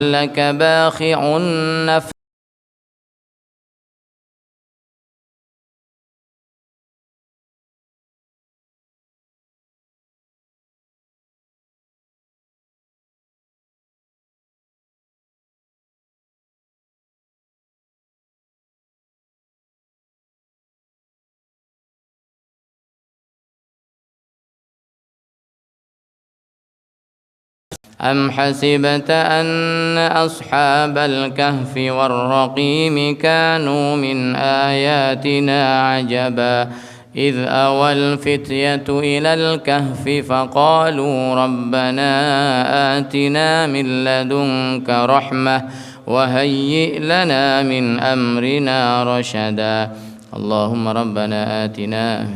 لك باخع نفسك أم حسبت أن أصحاب الكهف والرقيم كانوا من آياتنا عجبا إذ أوى الفتية إلى الكهف فقالوا ربنا آتنا من لدنك رحمة وهيئ لنا من أمرنا رشدا اللهم ربنا آتنا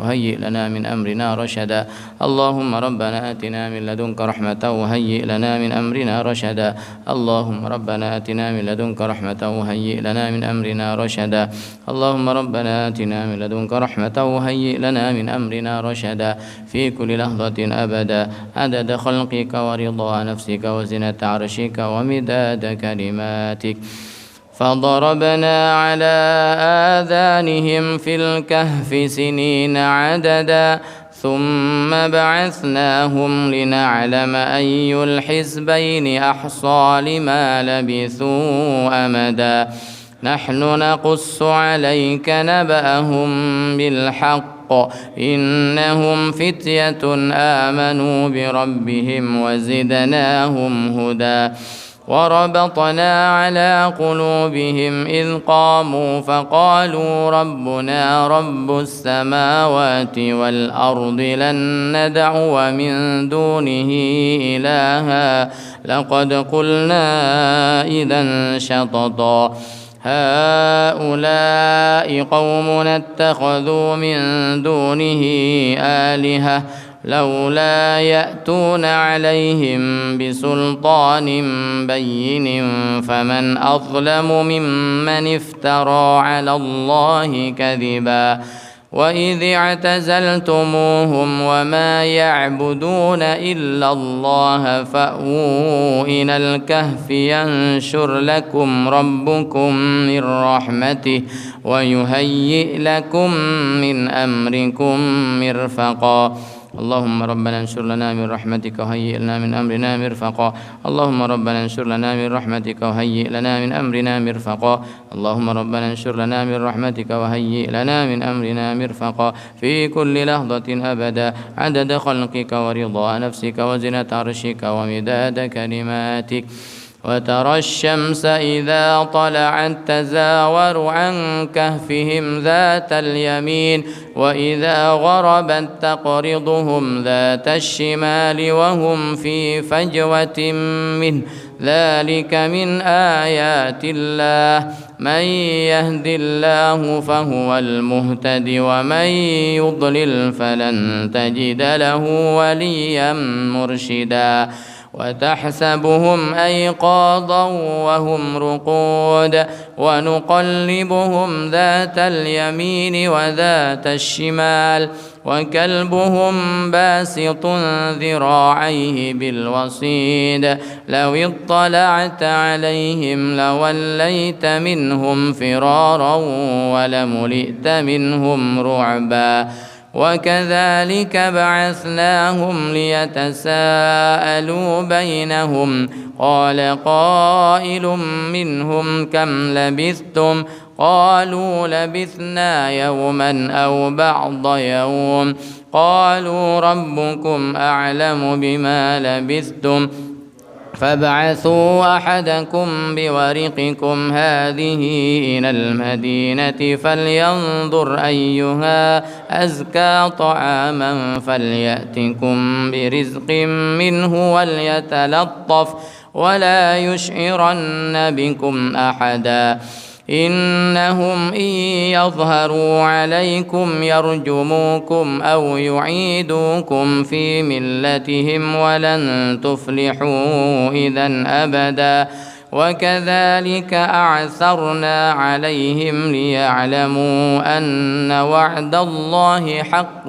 وهيئ لنا من أمرنا رشدا اللهم ربنا آتنا من لدنك رحمة وهيئ لنا من أمرنا رشدا اللهم ربنا آتنا من لدنك رحمة وهيئ لنا من أمرنا رشدا اللهم ربنا آتنا من لدنك رحمة وهيئ لنا من أمرنا رشدا في كل لحظة أبدا عدد خلقك ورضا نفسك وزنة عرشك ومداد كلماتك فضربنا على آذانهم في الكهف سنين عددا ثم بعثناهم لنعلم أي الحزبين أحصى لما لبثوا أمدا نحن نقص عليك نبأهم بالحق إنهم فتية آمنوا بربهم وزدناهم هدى وربطنا على قلوبهم إذ قاموا فقالوا ربنا رب السماوات والأرض لن ندعو من دونه إلها لقد قلنا إذا شططا هؤلاء قومنا اتخذوا من دونه آلهة لولا يأتون عليهم بسلطان بين فمن أظلم ممن افترى على الله كذبا وإذ اعتزلتموهم وما يعبدون إلا الله فأووا إلى الكهف ينشر لكم ربكم من رحمته ويهيئ لكم من أمركم مرفقا اللهم ربنا انشر لنا من رحمتك وهيئ لنا من أمرنا مرفقا اللهم ربنا انشر لنا من رحمتك وهيئ لنا من أمرنا مرفقا اللهم ربنا انشر لنا من رحمتك وهيئ لنا من أمرنا مرفقا في كل لحظة أبدا عدد خلقك ورضا نفسك وزنة عرشك ومداد كلماتك وترى الشمس إذا طلعت تزاور عن كهفهم ذات اليمين وإذا غربت تقرضهم ذات الشمال وهم في فجوة منه ذلك من آيات الله من يهد الله فهو المهتد ومن يضلل فلن تجد له وليا مرشدا وتحسبهم أيقاظا وهم رقود ونقلبهم ذات اليمين وذات الشمال وكلبهم باسط ذراعيه بالوصيد لو اطلعت عليهم لوليت منهم فرارا ولملئت منهم رعبا وكذلك بعثناهم ليتساءلوا بينهم قال قائل منهم كم لبثتم قالوا لبثنا يوما أو بعض يوم قالوا ربكم أعلم بما لبثتم فابعثوا أحدكم بورقكم هذه إلى المدينة فلينظر أيها أزكى طعاما فليأتكم برزق منه وليتلطف ولا يشعرن بكم أحدا إنهم إن يظهروا عليكم يرجموكم أو يعيدوكم في ملتهم ولن تفلحوا إذا أبدا وكذلك أعثرنا عليهم ليعلموا أن وعد الله حق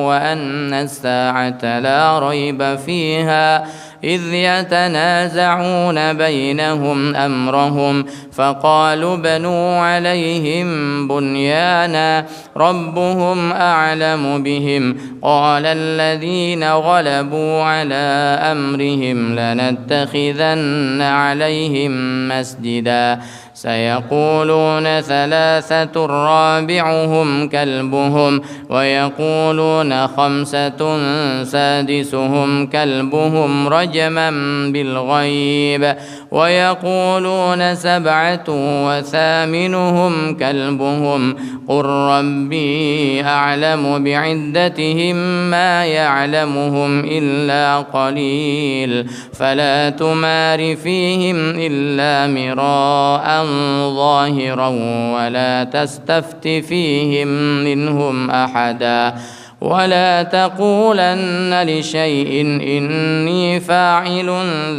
وأن الساعة لا ريب فيها إذ يتنازعون بينهم أمرهم فقالوا بنوا عليهم بنيانا ربهم أعلم بهم قال الذين غلبوا على أمرهم لنتخذن عليهم مسجدا سيقولون ثلاثة رابعهم كلبهم ويقولون خمسة سادسهم كلبهم رجما بالغيب ويقولون سبعة وثامنهم كلبهم قل ربي أعلم بعدتهم ما يعلمهم إلا قليل فلا تمار فيهم إلا مراء ظاهرا ولا تستفت فيهم منهم أحدا ولا تقولن لشيء إني فاعل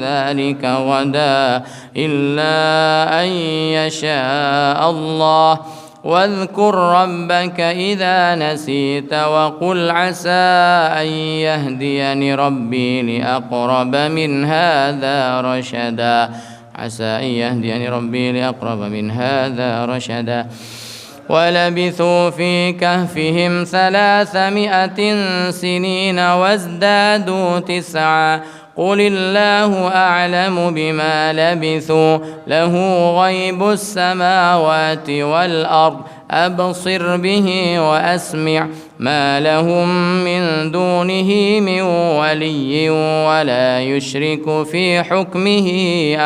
ذلك غدا إلا أن يشاء الله واذكر ربك إذا نسيت وقل عسى أن يهديني ربي لأقرب من هذا رشدا عسى أن يهديني ربي لأقرب من هذا رشدا ولبثوا في كهفهم 300 سنين وازدادوا 9 قل الله أعلم بما لبثوا له غيب السماوات والأرض أبصر به وأسمع ما لهم من دونه من ولي ولا يشرك في حكمه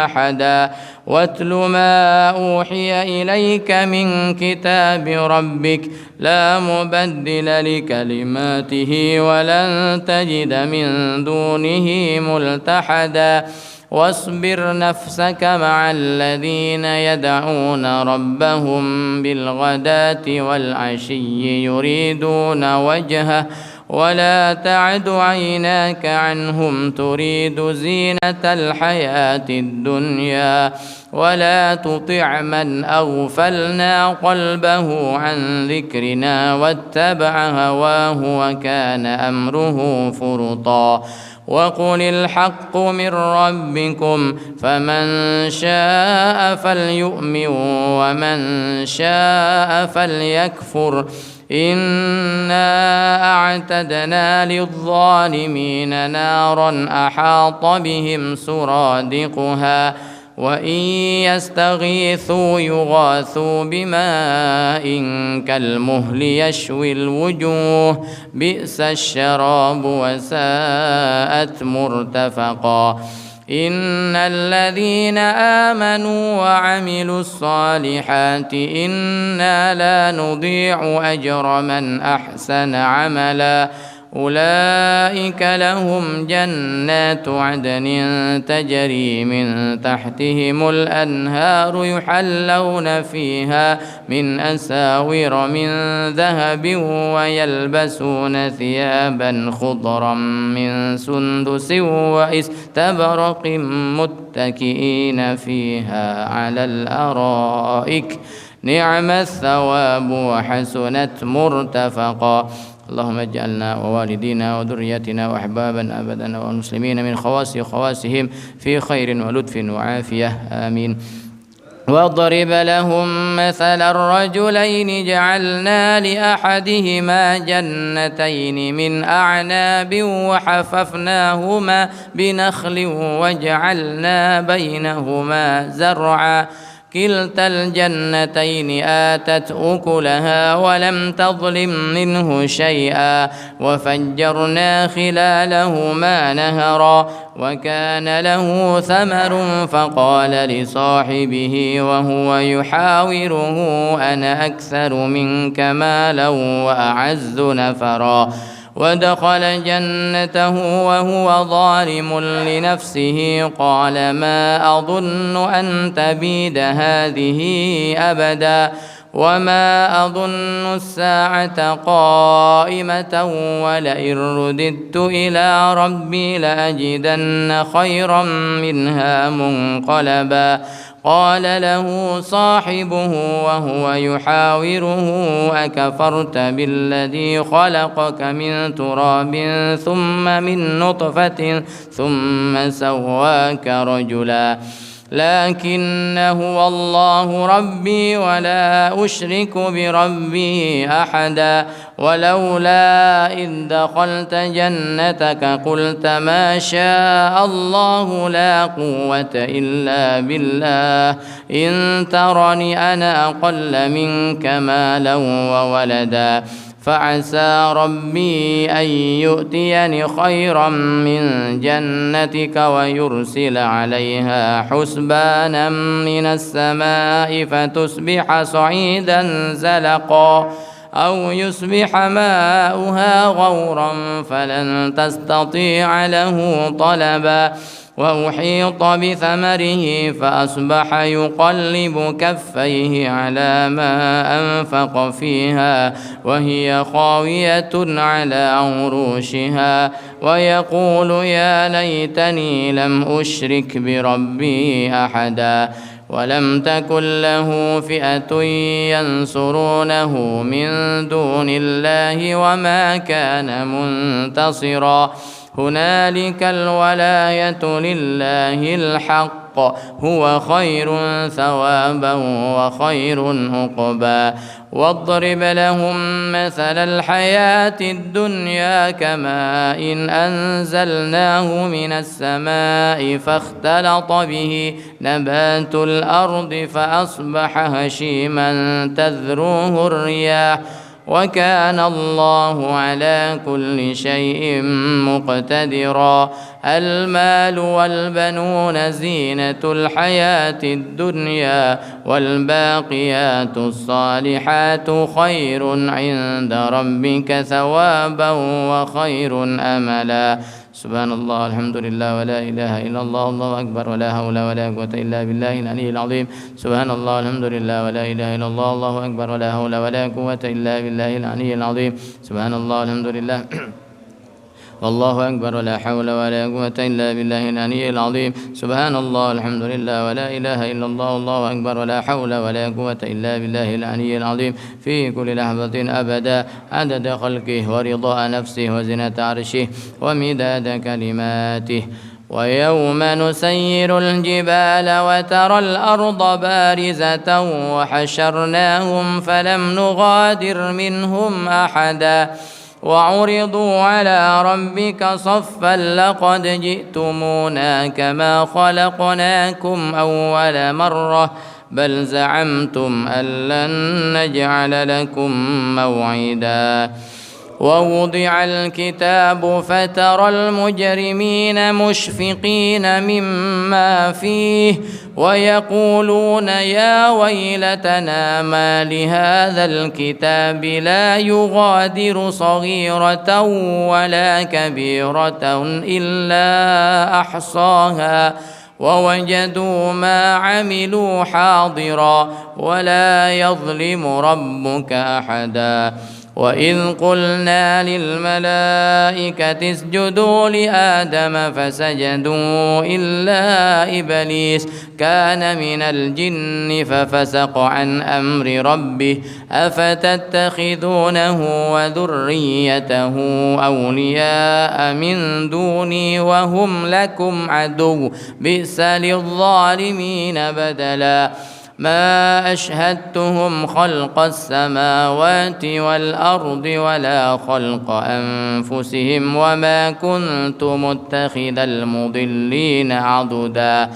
أحدا واتل ما أوحي إليك من كتاب ربك لا مبدل لكلماته ولن تجد من دونه ملتحدا واصبر نفسك مع الذين يدعون ربهم بالغداة والعشي يريدون وجهه ولا تعد عيناك عنهم تريد زينة الحياة الدنيا ولا تطع من أغفلنا قلبه عن ذكرنا واتبع هواه وكان أمره فرطا وقل الحق من ربكم فمن شاء فليؤمن ومن شاء فليكفر إنا أعتدنا للظالمين نارا أحاط بهم سرادقها وإن يستغيثوا يغاثوا بماء كالمهل يشوي الوجوه بئس الشراب وساءت مرتفقا إن الذين آمنوا وعملوا الصالحات إنا لا نضيع أجر من أحسن عملا أولئك لهم جنات عدن تجري من تحتهم الأنهار يحلون فيها من أساور من ذهب ويلبسون ثيابا خضرا من سندس واستبرق متكئين فيها على الأرائك نعم الثواب وحسنت مرتفقا اللهم اجعلنا ووالدينا وذريتنا وأحبابنا أبدا والمسلمين من خواسهم في خير ولطف وعافية آمين واضرب لهم مثل الرجلين جعلنا لأحدهما جنتين من أعناب وحففناهما بنخل وجعلنا بينهما زرعا كلتا الجنتين آتت أكلها ولم تظلم منه شيئا وفجرنا خلالهما نهرا وكان له ثمر فقال لصاحبه وهو يحاوره أنا أكثر منك مالا وأعز نفرا ودخل جنته وهو ظالم لنفسه قال ما أظن أن تبيد هذه أبدا وما أظن الساعة قائمة ولئن رددت إلى ربي لأجدن خيرا منها منقلبا قال له صاحبه وهو يحاوره أكفرت بالذي خلقك من تراب ثم من نطفة ثم سواك رجلا لكن هو الله ربي ولا أشرك بربي أحدا ولولا إذ دخلت جنتك قلت ما شاء الله لا قوة إلا بالله إن ترني أنا أقل منك مالا وولدا فعسى ربي أن يؤتيني خيرا من جنتك ويرسل عليها حسبانا من السماء فتصبح صعيدا زلقا أو يصبح ماؤها غورا فلن تستطيع له طلبا وأحيط بثمره فأصبح يقلب كفيه على ما أنفق فيها وهي خاوية على عروشها ويقول يا ليتني لم أشرك بربي أحدا ولم تكن له فئة ينصرونه من دون الله وما كان منتصرا هنالك الولاية لله الحق هو خير ثوابا وخير عقبا واضرب لهم مثل الحياة الدنيا كماء أنزلناه من السماء فاختلط به نبات الأرض فأصبح هشيما تذروه الرياح وكان الله على كل شيء مقتدرا المال والبنون زينة الحياة الدنيا والباقيات الصالحات خير عند ربك ثوابا وخير أملا سبحان الله الحمد لله ولا إله إلا الله الله أكبر ولا حول ولا قوة إلا بالله العلي العظيم سبحان الله الحمد لله ولا إله إلا الله الله أكبر ولا حول ولا قوة إلا بالله العلي العظيم سبحان الله الحمد لله والله أكبر ولا حول ولا قوة إلا بالله العلي العظيم سبحان الله الحمد لله ولا إله إلا الله الله أكبر ولا حول ولا قوة إلا بالله العلي العظيم في كل لحظة أبدا عدد خلقه ورضاء نفسه وزنة عرشه ومداد كلماته ويوم نسير الجبال وترى الأرض بارزة وحشرناهم فلم نغادر منهم أحدا وعرضوا على ربك صفا لقد جئتمونا كما خلقناكم أول مرة بل زعمتم أن لن نجعل لكم موعدا ووضع الكتاب فترى المجرمين مشفقين مما فيه ويقولون يا ويلتنا ما لهذا الكتاب لا يغادر صغيرة ولا كبيرة إلا أحصاها ووجدوا ما عملوا حاضرا ولا يظلم ربك أحدا وإذ قلنا للملائكة اسجدوا لآدم فسجدوا إلا إبليس كان من الجن ففسق عن أمر ربه أفتتخذونه وذريته أولياء من دوني وهم لكم عدو بئس للظالمين بدلا ما أشهدتهم خلق السماوات والأرض ولا خلق أنفسهم وما كنت متخذ المضلين عضدا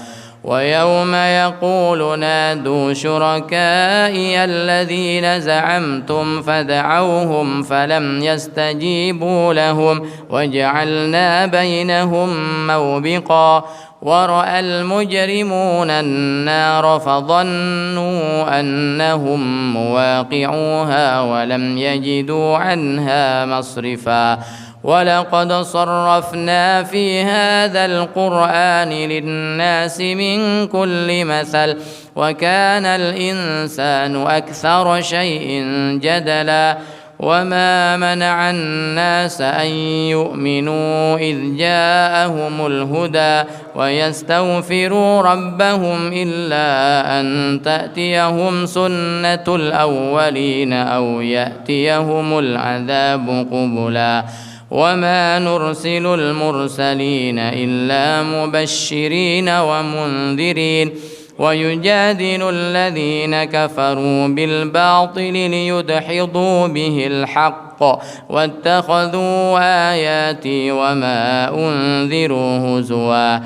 ويوم يقول نادوا شركائي الذين زعمتم فدعوهم فلم يستجيبوا لهم وجعلنا بينهم موبقا ورأى المجرمون النار فظنوا أنهم مواقعوها ولم يجدوا عنها مصرفا ولقد صرفنا في هذا القرآن للناس من كل مثل وكان الإنسان أكثر شيء جدلا وما منع الناس أن يؤمنوا إذ جاءهم الهدى ويستغفروا ربهم إلا أن تأتيهم سنة الأولين أو يأتيهم العذاب قبلا وما نرسل المرسلين إلا مبشرين ومنذرين ويجادل الذين كفروا بالباطل ليدحضوا به الحق واتخذوا آياتي وما أنذروا هزوا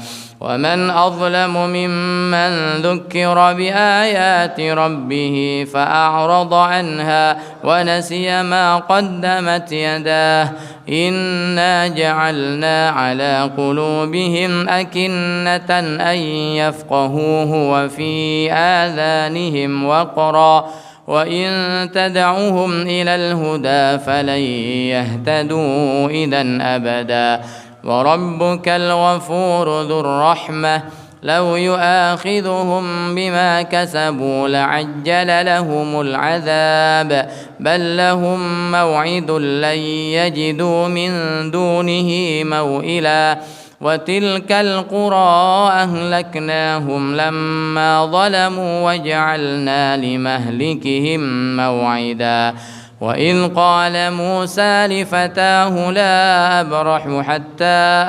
ومن أظلم ممن ذكر بآيات ربه فأعرض عنها ونسي ما قدمت يداه إنا جعلنا على قلوبهم أكنة أن يفقهوه وفي آذانهم وقرا وإن تدعوهم إلى الهدى فلن يهتدوا إذا أبدا وربك الغفور ذو الرحمة لو يؤاخذهم بما كسبوا لعجل لهم العذاب بل لهم موعد لن يجدوا من دونه موئلا وتلك القرى أهلكناهم لما ظلموا وجعلنا لمهلكهم موعدا وإذ قال موسى لفتاه لا أبرح حتى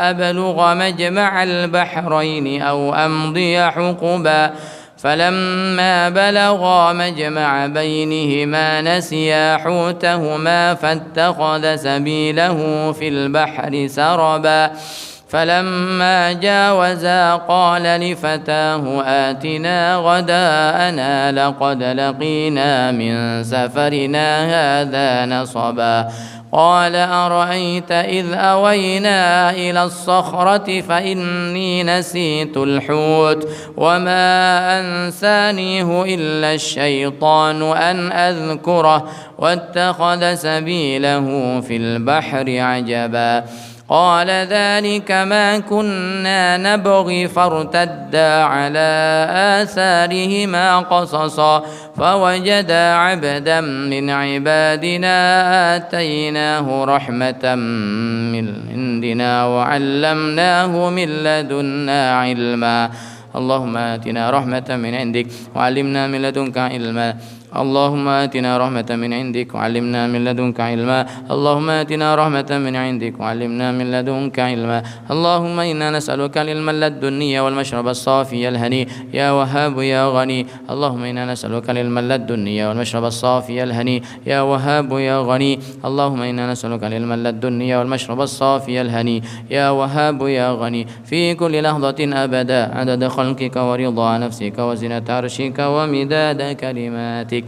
أبلغ مجمع البحرين أو أمضي حقبا فلما بلغا مجمع بينهما نسيا حوتهما فاتخذ سبيله في البحر سربا فلما جاوزا قال لفتاه آتنا غداءنا لقد لقينا من سفرنا هذا نصبا قال أرأيت إذ أوينا إلى الصخرة فإني نسيت الحوت وما أنسانيه إلا الشيطان أن أذكره واتخذ سبيله في البحر عجبا قال ذلك ما كنا نبغي فارتدا على آثارهما قصصا فوجدا عبدا من عبادنا آتيناه رحمة من عندنا وعلمناه من لدنا علما اللهم آتنا رحمة من عندك وعلمنا من لدنك علما اللهم آتنا رحمة من عندك وعلمنا من لدنك علما اللهم آتنا رحمة من عندك وعلمنا من لدنك علما اللهم إنا نسألك العلم اللدني والمشرب الصافي الهني يا وهاب يا غني اللهم إنا نسألك العلم اللدني والمشرب الصافي الهني يا وهاب يا غني اللهم إنا نسألك العلم اللدني والمشرب الصافي الهني يا وهاب يا غني في كل لحظة أبدا عدد خلقك ورضا نفسك وزنة عرشك ومداد كلماتك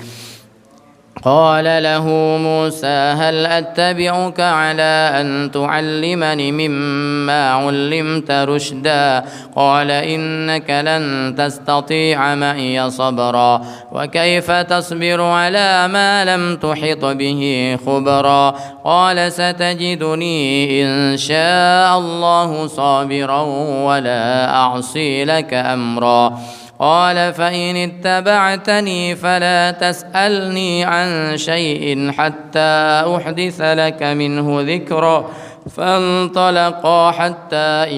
قال له موسى هل أتبعك على أن تعلمني مما علمت رشدا قال إنك لن تستطيع معي صبرا وكيف تصبر على ما لم تحط به خبرا قال ستجدني إن شاء الله صابرا ولا أعصي لك أمرا قال فإن اتبعتني فلا تسألني عن شيء حتى أحدث لك منه ذكرا فانطلقا حتى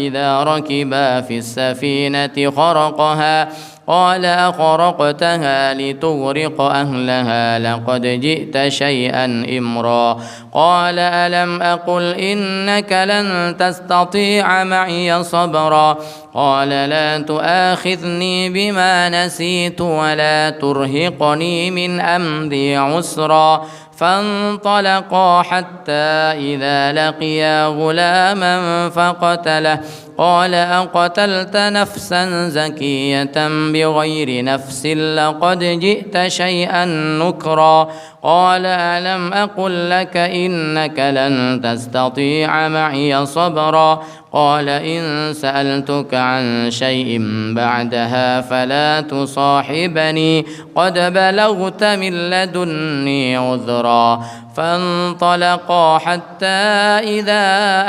إذا ركبا في السفينة خرقها قال أخرقتها لتغرق أهلها لقد جئت شيئا إمرا قال ألم أقل إنك لن تستطيع معي صبرا قال لا تؤاخذني بما نسيت ولا ترهقني من أمري عسرا فانطلقا حتى إذا لقيا غلاما فقتله قال أقتلت نفسا زكية بغير نفس لقد جئت شيئا نكرا قال ألم أقل لك إنك لن تستطيع معي صبرا قال إن سألتك عن شيء بعدها فلا تصاحبني قد بلغت من لدني عذرا فانطلقا حتى إذا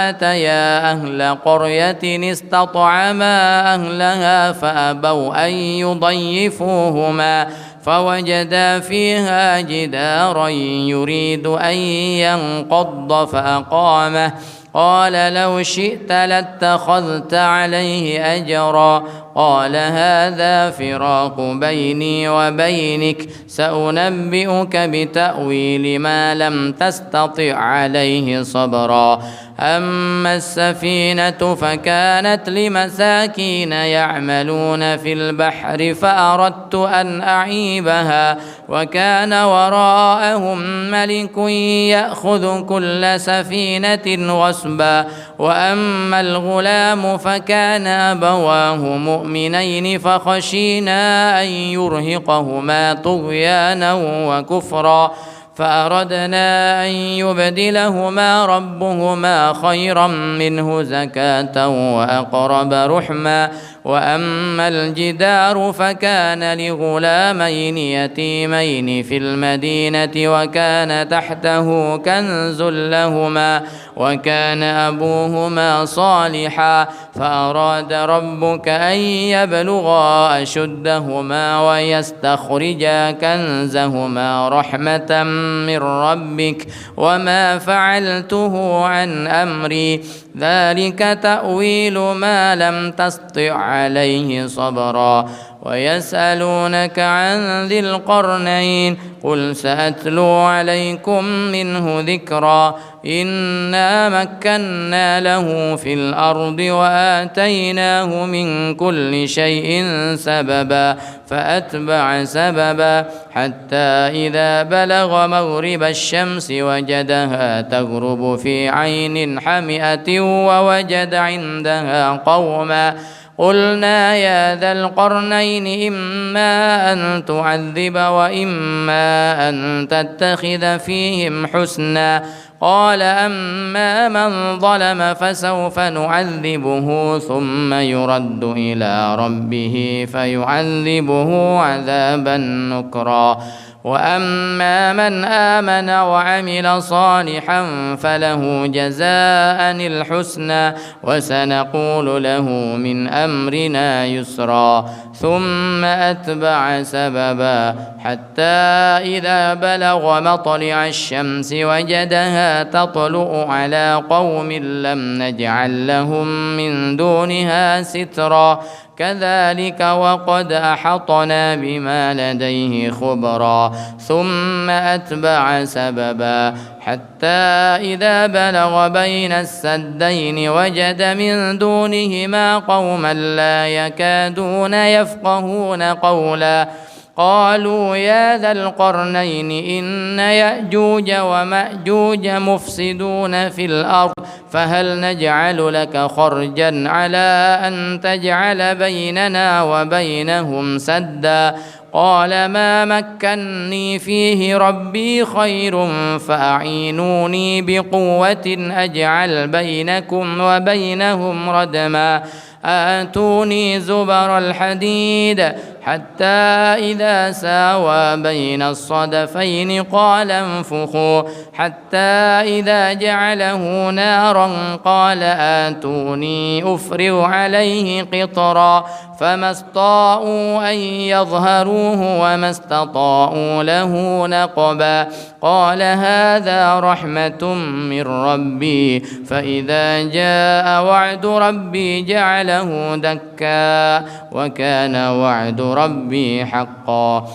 أتيا أهل قرية استطعما أهلها فأبوا أن يضيفوهما فوجدا فيها جدارا يريد أن ينقض فأقامه قال لو شئت لاتخذت عليه أجرا قال هذا فراق بيني وبينك سأنبئك بتأويل ما لم تستطع عليه صبرا أما السفينة فكانت لمساكين يعملون في البحر فأردت أن أعيبها وكان وراءهم ملك يأخذ كل سفينة غصبا وأما الغلام فكان أبواه مؤمنين فخشينا أن يرهقهما طغيانا وكفرا فأردنا أن يبدلهما ربهما خيرا منه زكاة وأقرب رحما وأما الجدار فكان لغلامين يتيمين في المدينة وكان تحته كنز لهما وكان أبوهما صالحا فأراد ربك أن يبلغا أشدهما ويستخرجا كنزهما رحمة من ربك وما فعلته عن أمري ذلك تأويل ما لم تسطع عليه صبرا ويسألونك عن ذي القرنين قل سأتلو عليكم منه ذكرا إنا مكنا له في الأرض وآتيناه من كل شيء سببا فأتبع سببا حتى إذا بلغ مغرب الشمس وجدها تغرب في عين حمئة ووجد عندها قوما قلنا يا ذا القرنين إما أن تعذب وإما أن تتخذ فيهم حسنا قال أما من ظلم فسوف نعذبه ثم يرد إلى ربه فيعذبه عذابا نكرا وأما من آمن وعمل صالحا فله جزاء الحسنى وسنقول له من أمرنا يسرا ثم أتبع سببا حتى إذا بلغ مطلع الشمس وجدها تطلع على قوم لم نجعل لهم من دونها سترا كذلك وقد أحطنا بما لديه خبرا ثم أتبع سببا حتى إذا بلغ بين السدين وجد من دونهما قوما لا يكادون يفقهون قولا قالوا يا ذا القرنين إن يأجوج ومأجوج مفسدون في الأرض فهل نجعل لك خرجا على أن تجعل بيننا وبينهم سدا قال ما مكني فيه ربي خير فأعينوني بقوة أجعل بينكم وبينهم ردما آتوني زبر الحديد حتى إذا ساوى بين الصدفين قال انفخوا حتى إذا جعله نارا قال آتوني أفرغ عليه قطرا فما استطاعوا أن يظهروه وما استطاعوا له نقبا قال هذا رحمة من ربي فإذا جاء وعد ربي جعله دكا وكان وعد ربي حقا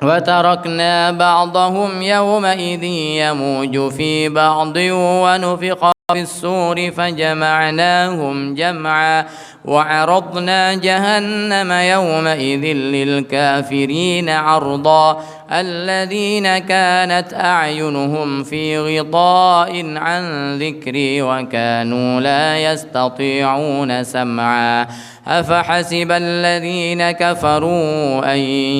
وتركنا بعضهم يومئذ يموج في بعض ونفخ في الصور فجمعناهم جمعا وعرضنا جهنم يومئذ للكافرين عرضا الذين كانت أعينهم في غطاء عن ذكري وكانوا لا يستطيعون سمعا أفحسب الذين كفروا أن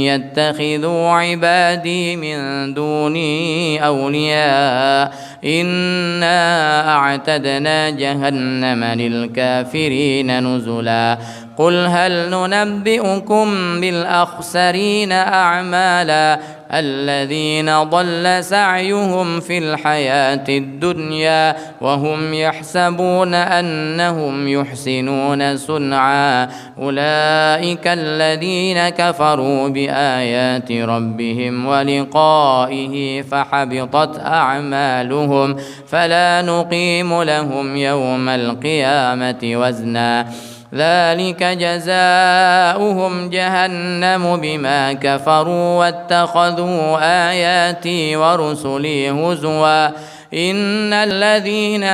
يتخذوا عبادي من دوني أولياء إنا أعتدنا جهنم للكافرين نزلا قل هل ننبئكم بالأخسرين أعمالا الذين ضل سعيهم في الحياة الدنيا وهم يحسبون أنهم يحسنون صنعا أولئك الذين كفروا بآيات ربهم ولقائه فحبطت أعمالهم فلا نقيم لهم يوم القيامة وزنا ذلك جزاؤهم جهنم بما كفروا واتخذوا آياتي ورسلي هزوا إن الذين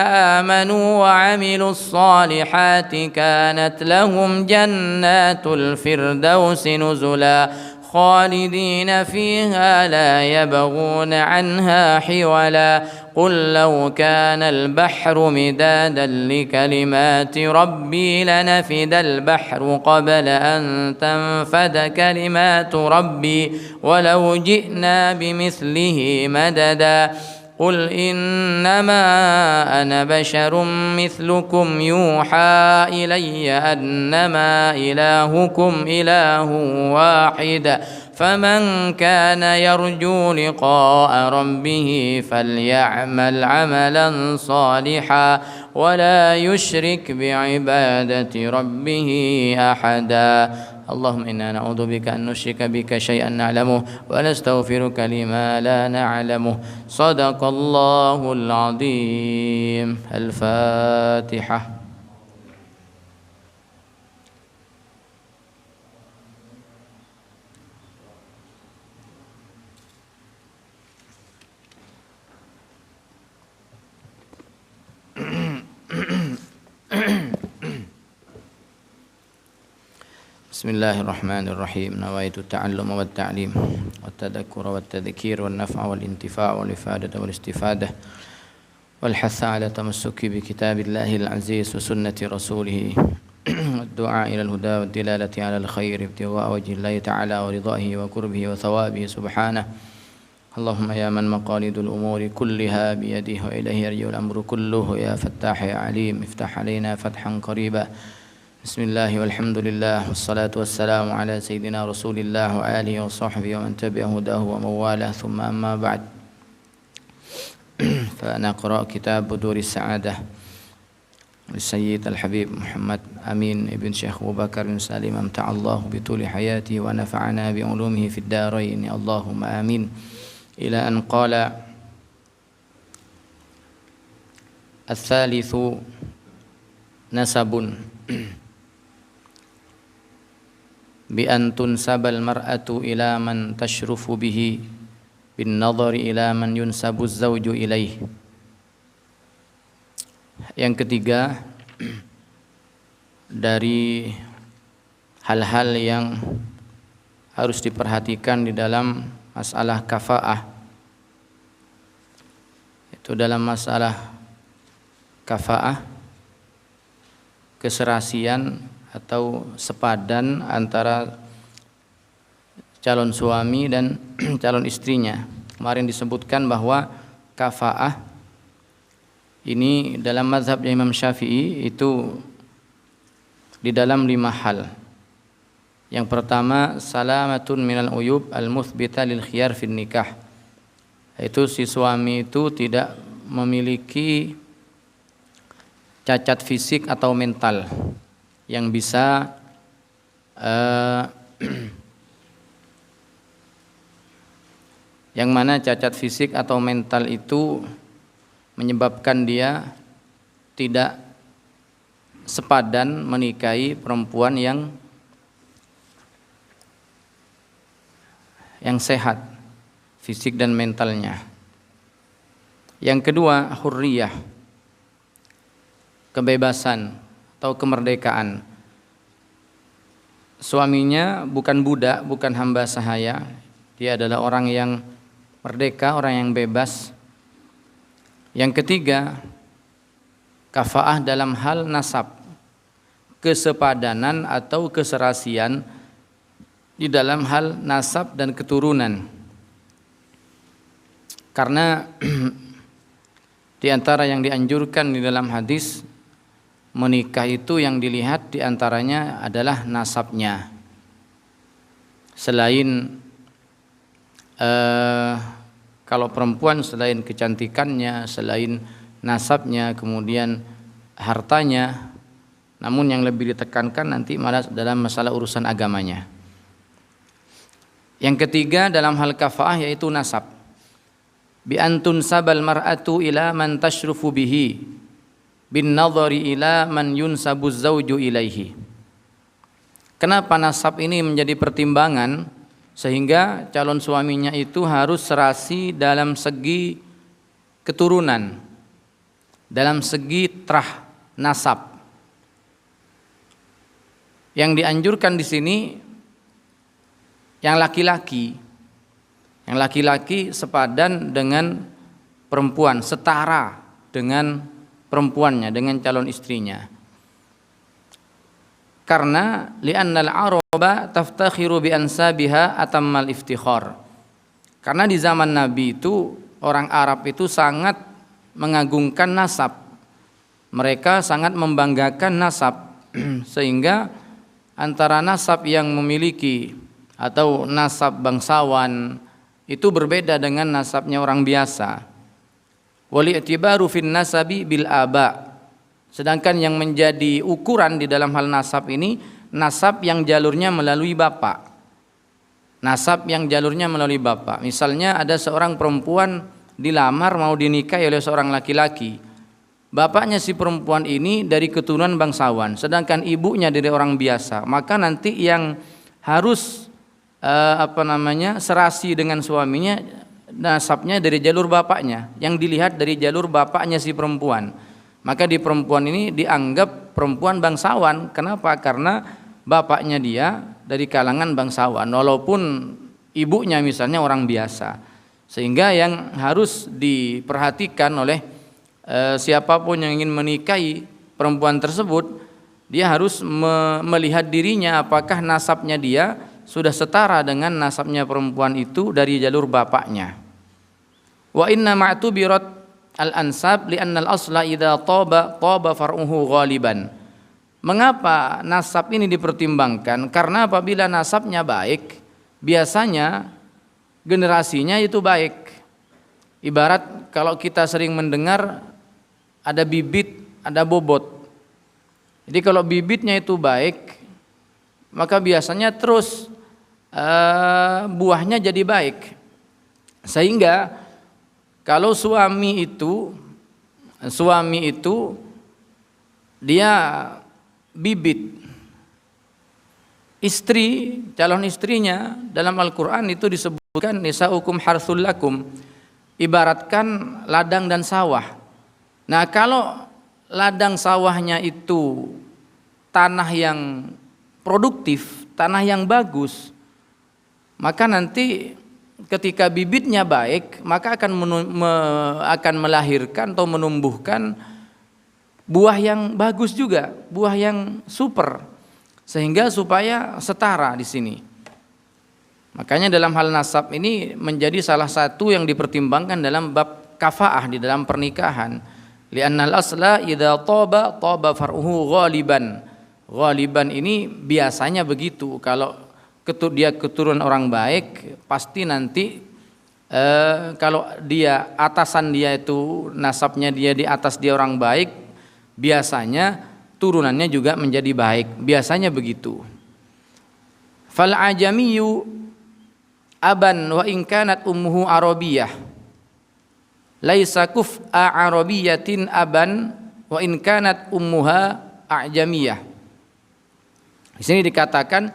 آمنوا وعملوا الصالحات كانت لهم جنات الفردوس نزلا خالدين فيها لا يبغون عنها حولا قل لو كان البحر مدادا لكلمات ربي لنفد البحر قبل أن تنفد كلمات ربي ولو جئنا بمثله مددا قل إنما أنا بشر مثلكم يوحى إلي أنما إلهكم إله واحد فمن كان يرجو لقاء ربه فليعمل عملا صالحا ولا يشرك بعبادة ربه أحدا اللهم إنا نعوذ بك أن نشرك بك شيئا نعلمه ونستغفرك لما لا نعلمه صدق الله العظيم الفاتحة بسم الله الرحمن الرحيم نويت التعلم والتعليم والتذكر والتذكير والنفع والانتفاع والإفادة والاستفادة والحث على تمسك بكتاب الله العزيز وسنة رسوله والدعاء إلى الهدى والدلالة على الخير ابتغاء وجه الله تعالى ورضائه وقربه وثوابه سبحانه اللهم يا من مقاليد الأمور كلها بيده وإليه يرجع الأمر كله يا فتاح يا عليم افتح علينا فتحا قريبا بسم الله والحمد لله والصلاة والسلام على سيدنا رسول الله وآله وصحبه ومن تبع هداه ومن والاه ثم أما بعد فنقرأ كتاب بدور السعادة للسيد الحبيب محمد أمين ابن شيخ أبو بكر بن سالم أمتع الله بطول حياته ونفعنا بعلومه في الدارين اللهم آمين إلى أن قال الثالث نسب بأن تنسب المرأة إلى من تشرف به بالنظر إلى من ينسب الزوج إليه. Yang ketiga dari hal-hal yang harus diperhatikan di dalam masalah kafaah, itu dalam masalah kafaah keserasian atau sepadan antara calon suami dan calon istrinya. Kemarin disebutkan bahwa kafaah ini dalam mazhab Imam Syafi'i itu di dalam 5 hal. Yang pertama, salamatun minal uyub al-muthbita lil khiyar fin nikah. Itu si suami itu tidak memiliki cacat fisik atau mental yang bisa yang mana cacat fisik atau mental itu menyebabkan dia tidak sepadan menikahi perempuan yang sehat fisik dan mentalnya. Yang kedua, hurriyah, kebebasan atau kemerdekaan. Suaminya bukan budak, bukan hamba sahaya. Dia adalah orang yang merdeka, orang yang bebas. Yang ketiga, kafaah dalam hal nasab, kesepadanan atau keserasian di dalam hal nasab dan keturunan. Karena di antara yang dianjurkan di dalam hadis menikah itu yang dilihat diantaranya adalah nasabnya. Selain kalau perempuan selain kecantikannya, selain nasabnya, kemudian hartanya, namun yang lebih ditekankan nanti malah dalam masalah urusan agamanya. Yang ketiga dalam hal kafaah yaitu nasab. Bi antun sabal mar'atu ila man tashrufu bihi bin nadhari ila man yunsabu zauju ilaihi. Kenapa nasab ini menjadi pertimbangan sehingga calon suaminya itu harus serasi dalam segi keturunan, dalam segi trah nasab. Yang dianjurkan di sini yang laki-laki sepadan dengan perempuan, setara dengan perempuannya, dengan calon istrinya. Karena li'annal araba taftakhiru bi ansabiha atammal iftikhar. Karena di zaman Nabi itu orang Arab itu sangat mengagungkan nasab. Mereka sangat membanggakan nasab sehingga antara nasab yang memiliki atau nasab bangsawan itu berbeda dengan nasabnya orang biasa. Wal i'tibaru fin nasabi bil aba. Sedangkan yang menjadi ukuran di dalam hal nasab ini, nasab yang jalurnya melalui bapak. Nasab yang jalurnya melalui bapak. Misalnya ada seorang perempuan dilamar mau dinikahi oleh seorang laki-laki. Bapaknya si perempuan ini dari keturunan bangsawan, sedangkan ibunya dari orang biasa. Maka nanti yang harus serasi dengan suaminya, nasabnya dari jalur bapaknya, yang dilihat dari jalur bapaknya si perempuan. Maka di perempuan ini dianggap perempuan bangsawan. Kenapa? Karena bapaknya dia dari kalangan bangsawan, walaupun ibunya misalnya orang biasa. Sehingga yang harus diperhatikan oleh siapapun yang ingin menikahi perempuan tersebut, dia harus melihat dirinya apakah nasabnya dia sudah setara dengan nasabnya perempuan itu dari jalur bapaknya. Wa inna ma'tubirat al-ansab li'anna al-asla idza taba far'uhu ghaliban. Mengapa nasab ini dipertimbangkan? Karena apabila nasabnya baik, biasanya generasinya itu baik. Ibarat kalau kita sering mendengar ada bibit, ada bobot. Jadi kalau bibitnya itu baik, maka biasanya terus buahnya jadi baik. Sehingga kalau suami itu dia bibit, istri, calon istrinya dalam Al-Quran itu disebutkan nisaukum harthul lakum, ibaratkan ladang dan sawah. Nah kalau ladang sawahnya itu tanah yang produktif, tanah yang bagus, maka nanti ketika bibitnya baik, maka akan melahirkan atau menumbuhkan buah yang bagus juga, buah yang super, sehingga supaya setara di sini. Makanya dalam hal nasab ini menjadi salah satu yang dipertimbangkan dalam bab kafaah di dalam pernikahan. Li'annal asla idza taba far'uhu ghaliban. Ghaliban ini biasanya begitu. Kalau dia keturunan orang baik, pasti nanti kalau dia atasan dia itu nasabnya dia di atas dia orang baik, biasanya turunannya juga menjadi baik. Biasanya begitu. Fal ajamiyyu aban wa in kanat ummuhu arabiyah. Laisa kuf'a arabiyatin aban wa in kanat ummuha a'jamiyah. Di sini dikatakan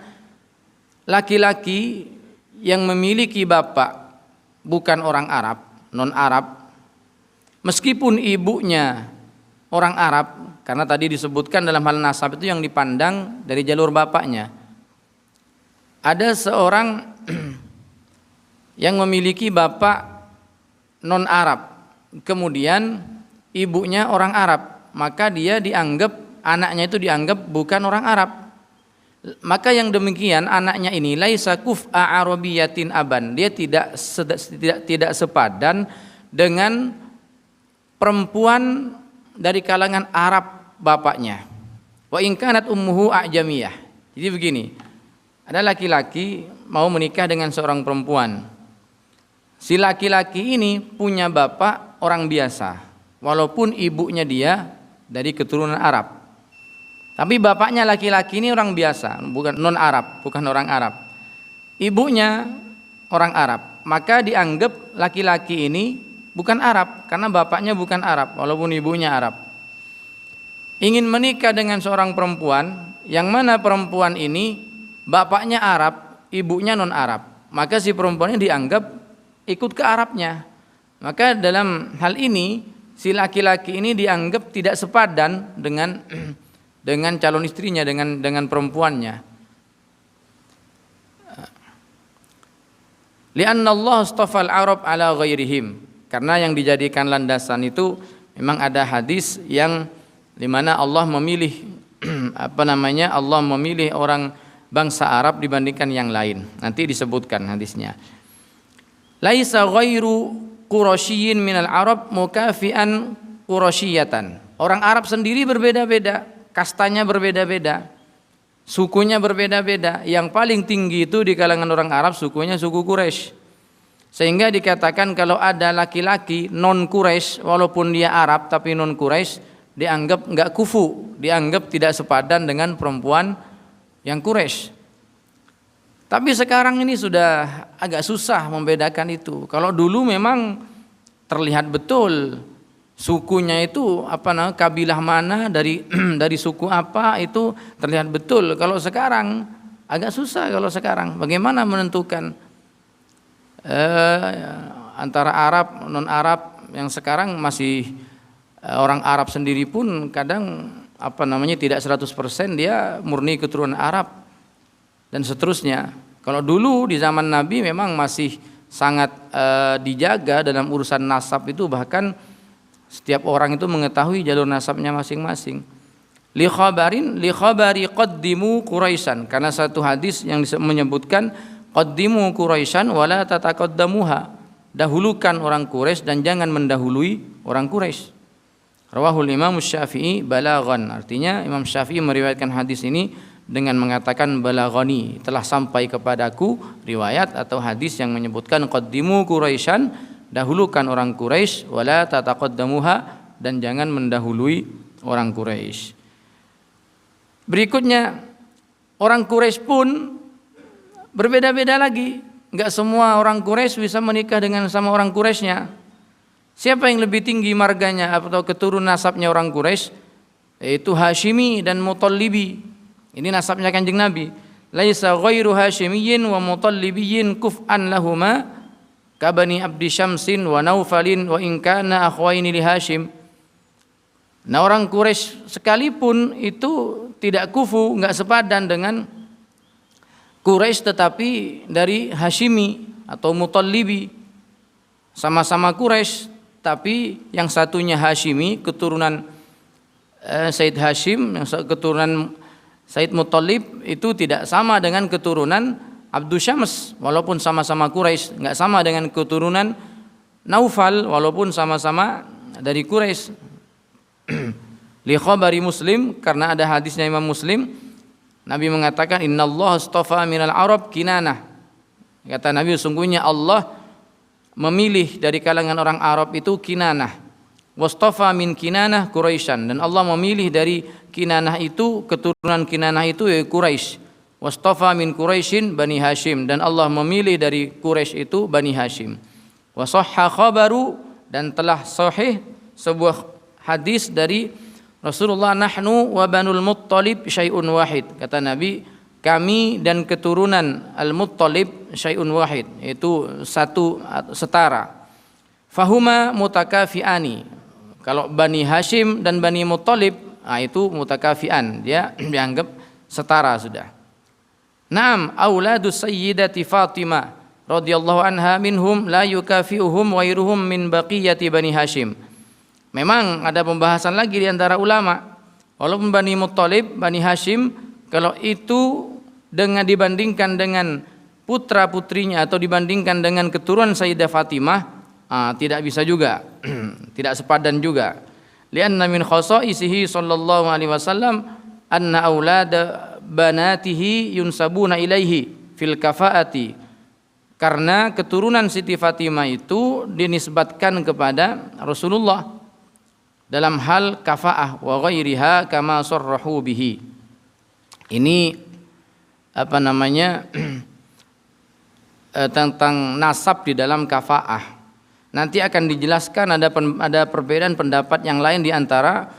laki-laki yang memiliki bapak bukan orang Arab, non-Arab, meskipun ibunya orang Arab, karena tadi disebutkan dalam hal nasab itu yang dipandang dari jalur bapaknya. Ada seorang yang memiliki bapak non-Arab, kemudian ibunya orang Arab, maka dia dianggap, anaknya itu dianggap bukan orang Arab. Maka yang demikian anaknya ini laisa kuf'a arabiyatin aban, dia tidak sepadan dengan perempuan dari kalangan Arab bapaknya. Wa in kanat ummuhu a'jamiyah. Jadi begini, ada laki-laki mau menikah dengan seorang perempuan. Si laki-laki ini punya bapak orang biasa, walaupun ibunya dia dari keturunan Arab. Tapi bapaknya laki-laki ini orang biasa, bukan non-Arab, bukan orang Arab. Ibunya orang Arab, maka dianggap laki-laki ini bukan Arab karena bapaknya bukan Arab, walaupun ibunya Arab. Ingin menikah dengan seorang perempuan yang mana perempuan ini bapaknya Arab, ibunya non-Arab, maka si perempuannya dianggap ikut ke Arabnya. Maka dalam hal ini si laki-laki ini dianggap tidak sepadan dengan calon istrinya, dengan perempuannya. Li'anna Allah astafal Arab ala ghairihim. Karena yang dijadikan landasan itu memang ada hadis yang di mana Allah memilih Allah memilih orang bangsa Arab dibandingkan yang lain. Nanti disebutkan hadisnya. Laisa ghairu Quraisyin minal Arab mukafian Quraisyatan. Orang Arab sendiri berbeda-beda, kastanya berbeda-beda, sukunya berbeda-beda. Yang paling tinggi itu di kalangan orang Arab sukunya suku Quraisy. Sehingga dikatakan kalau ada laki-laki non Quraisy walaupun dia Arab tapi non Quraisy dianggap enggak kufu, dianggap tidak sepadan dengan perempuan yang Quraisy. Tapi sekarang ini sudah agak susah membedakan itu. Kalau dulu memang terlihat betul sukunya itu kabilah mana dari dari suku apa itu terlihat betul. Kalau sekarang agak susah. Kalau sekarang bagaimana menentukan antara Arab non Arab yang sekarang masih orang Arab sendiri pun kadang tidak 100% dia murni keturunan Arab dan seterusnya. Kalau dulu di zaman Nabi memang masih sangat dijaga dalam urusan nasab itu, bahkan setiap orang itu mengetahui jalur nasabnya masing-masing. Li khabari qaddimu Quraisyan, karena satu hadis yang menyebutkan qaddimu Quraisyan wala tataqaddamuha, dahulukan orang Quraisy dan jangan mendahului orang Quraisy. Rawahul Imam Syafi'i balaghan, artinya Imam Syafi'i meriwayatkan hadis ini dengan mengatakan balaghani, telah sampai kepadaku riwayat atau hadis yang menyebutkan qaddimu Quraisyan, dahulukan orang Quraisy, wala tataqaddamuha, dan jangan mendahului orang Quraisy. Berikutnya orang Quraisy pun berbeda-beda lagi. Enggak semua orang Quraisy bisa menikah dengan sama orang Quraisynya. Siapa yang lebih tinggi marganya atau keturunan nasabnya orang Quraisy? Yaitu Hashimi dan Mutallibi. Ini nasabnya Kanjeng Nabi. Laisa ghairu Hashimiyyin wa Mutallibiyyin kuf'an lahuma kabani Abdi Syamsin wa Naufalin wa in kana akhwaini li Hashim. Nah, orang Quraisy sekalipun itu tidak kufu, enggak sepadan dengan Quraisy tetapi dari Hashimi atau Mutallibi. Sama-sama Quraisy tapi yang satunya Hashimi, keturunan Said Hashim, yang keturunan Said Muttalib itu tidak sama dengan keturunan Abdu Syams walaupun sama-sama Quraisy, enggak sama dengan keturunan Naufal walaupun sama-sama dari Quraisy. Li khabari Muslim, karena ada hadisnya Imam Muslim, Nabi mengatakan innallaha astafa minal Arab Kinanah. Kata Nabi, sungguhnya Allah memilih dari kalangan orang Arab itu Kinanah. Wastafa min Kinanah Quraisyan, dan Allah memilih dari Kinanah itu, keturunan Kinanah itu ya Quraisy. Wastafa min Quraisyin Bani Hashim, dan Allah memilih dari Quraisy itu Bani Hashim. Wa sahha khabaru, dan telah sahih sebuah hadis dari Rasulullah, nahnu wa banul Muttalib syai'un wahid. Kata Nabi, kami dan keturunan Al-Muttalib syai'un wahid, itu satu, setara. Fahuma mutakafiani. Kalau Bani Hashim dan Bani Muttalib, itu mutakafian, dia dianggap setara sudah. Naam, auladus sayyidati Fatimah radhiyallahu anha minhum la yukafiuhum wairuhum min baqiyati Bani Hashim. Memang ada pembahasan lagi di antara ulama. Walaupun Bani Muttalib, Bani Hashim, kalau itu dibandingkan dengan putra-putrinya atau dibandingkan dengan keturunan Sayyidah Fatimah, tidak bisa juga, tidak sepadan juga. Lianna min khasaisihi sallallahu alaihi wasallam anna aulada banatihi yunsabuna ilaihi fil kafaati, karena keturunan Siti Fatimah itu dinisbatkan kepada Rasulullah dalam hal kafaah wa ghairiha kama sarrahu bihi. Ini tentang nasab di dalam kafaah. Nanti akan dijelaskan ada perbedaan pendapat yang lain di antara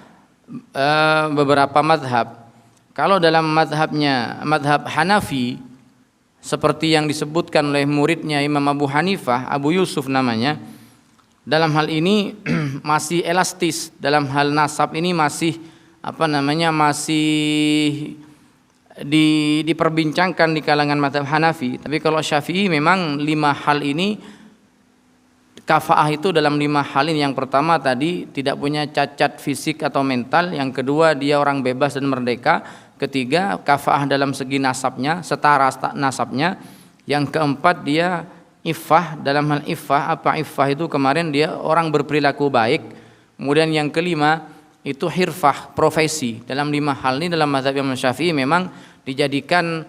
beberapa mazhab. Kalau dalam mazhab Hanafi, seperti yang disebutkan oleh muridnya Imam Abu Hanifah, Abu Yusuf namanya, dalam hal ini masih elastis. Dalam hal nasab ini masih diperbincangkan di kalangan mazhab Hanafi. Tapi kalau Syafi'i memang 5 hal ini, kafaah itu dalam 5 hal ini. Yang pertama tadi tidak punya cacat fisik atau mental, yang kedua dia orang bebas dan merdeka, ketiga kafaah dalam segi nasabnya, setara nasabnya, yang keempat dia iffah. Dalam hal iffah, apa iffah itu kemarin, dia orang berperilaku baik. Kemudian yang kelima itu hirfah, profesi. Dalam 5 hal ini dalam mazhab Imam Syafi'i memang dijadikan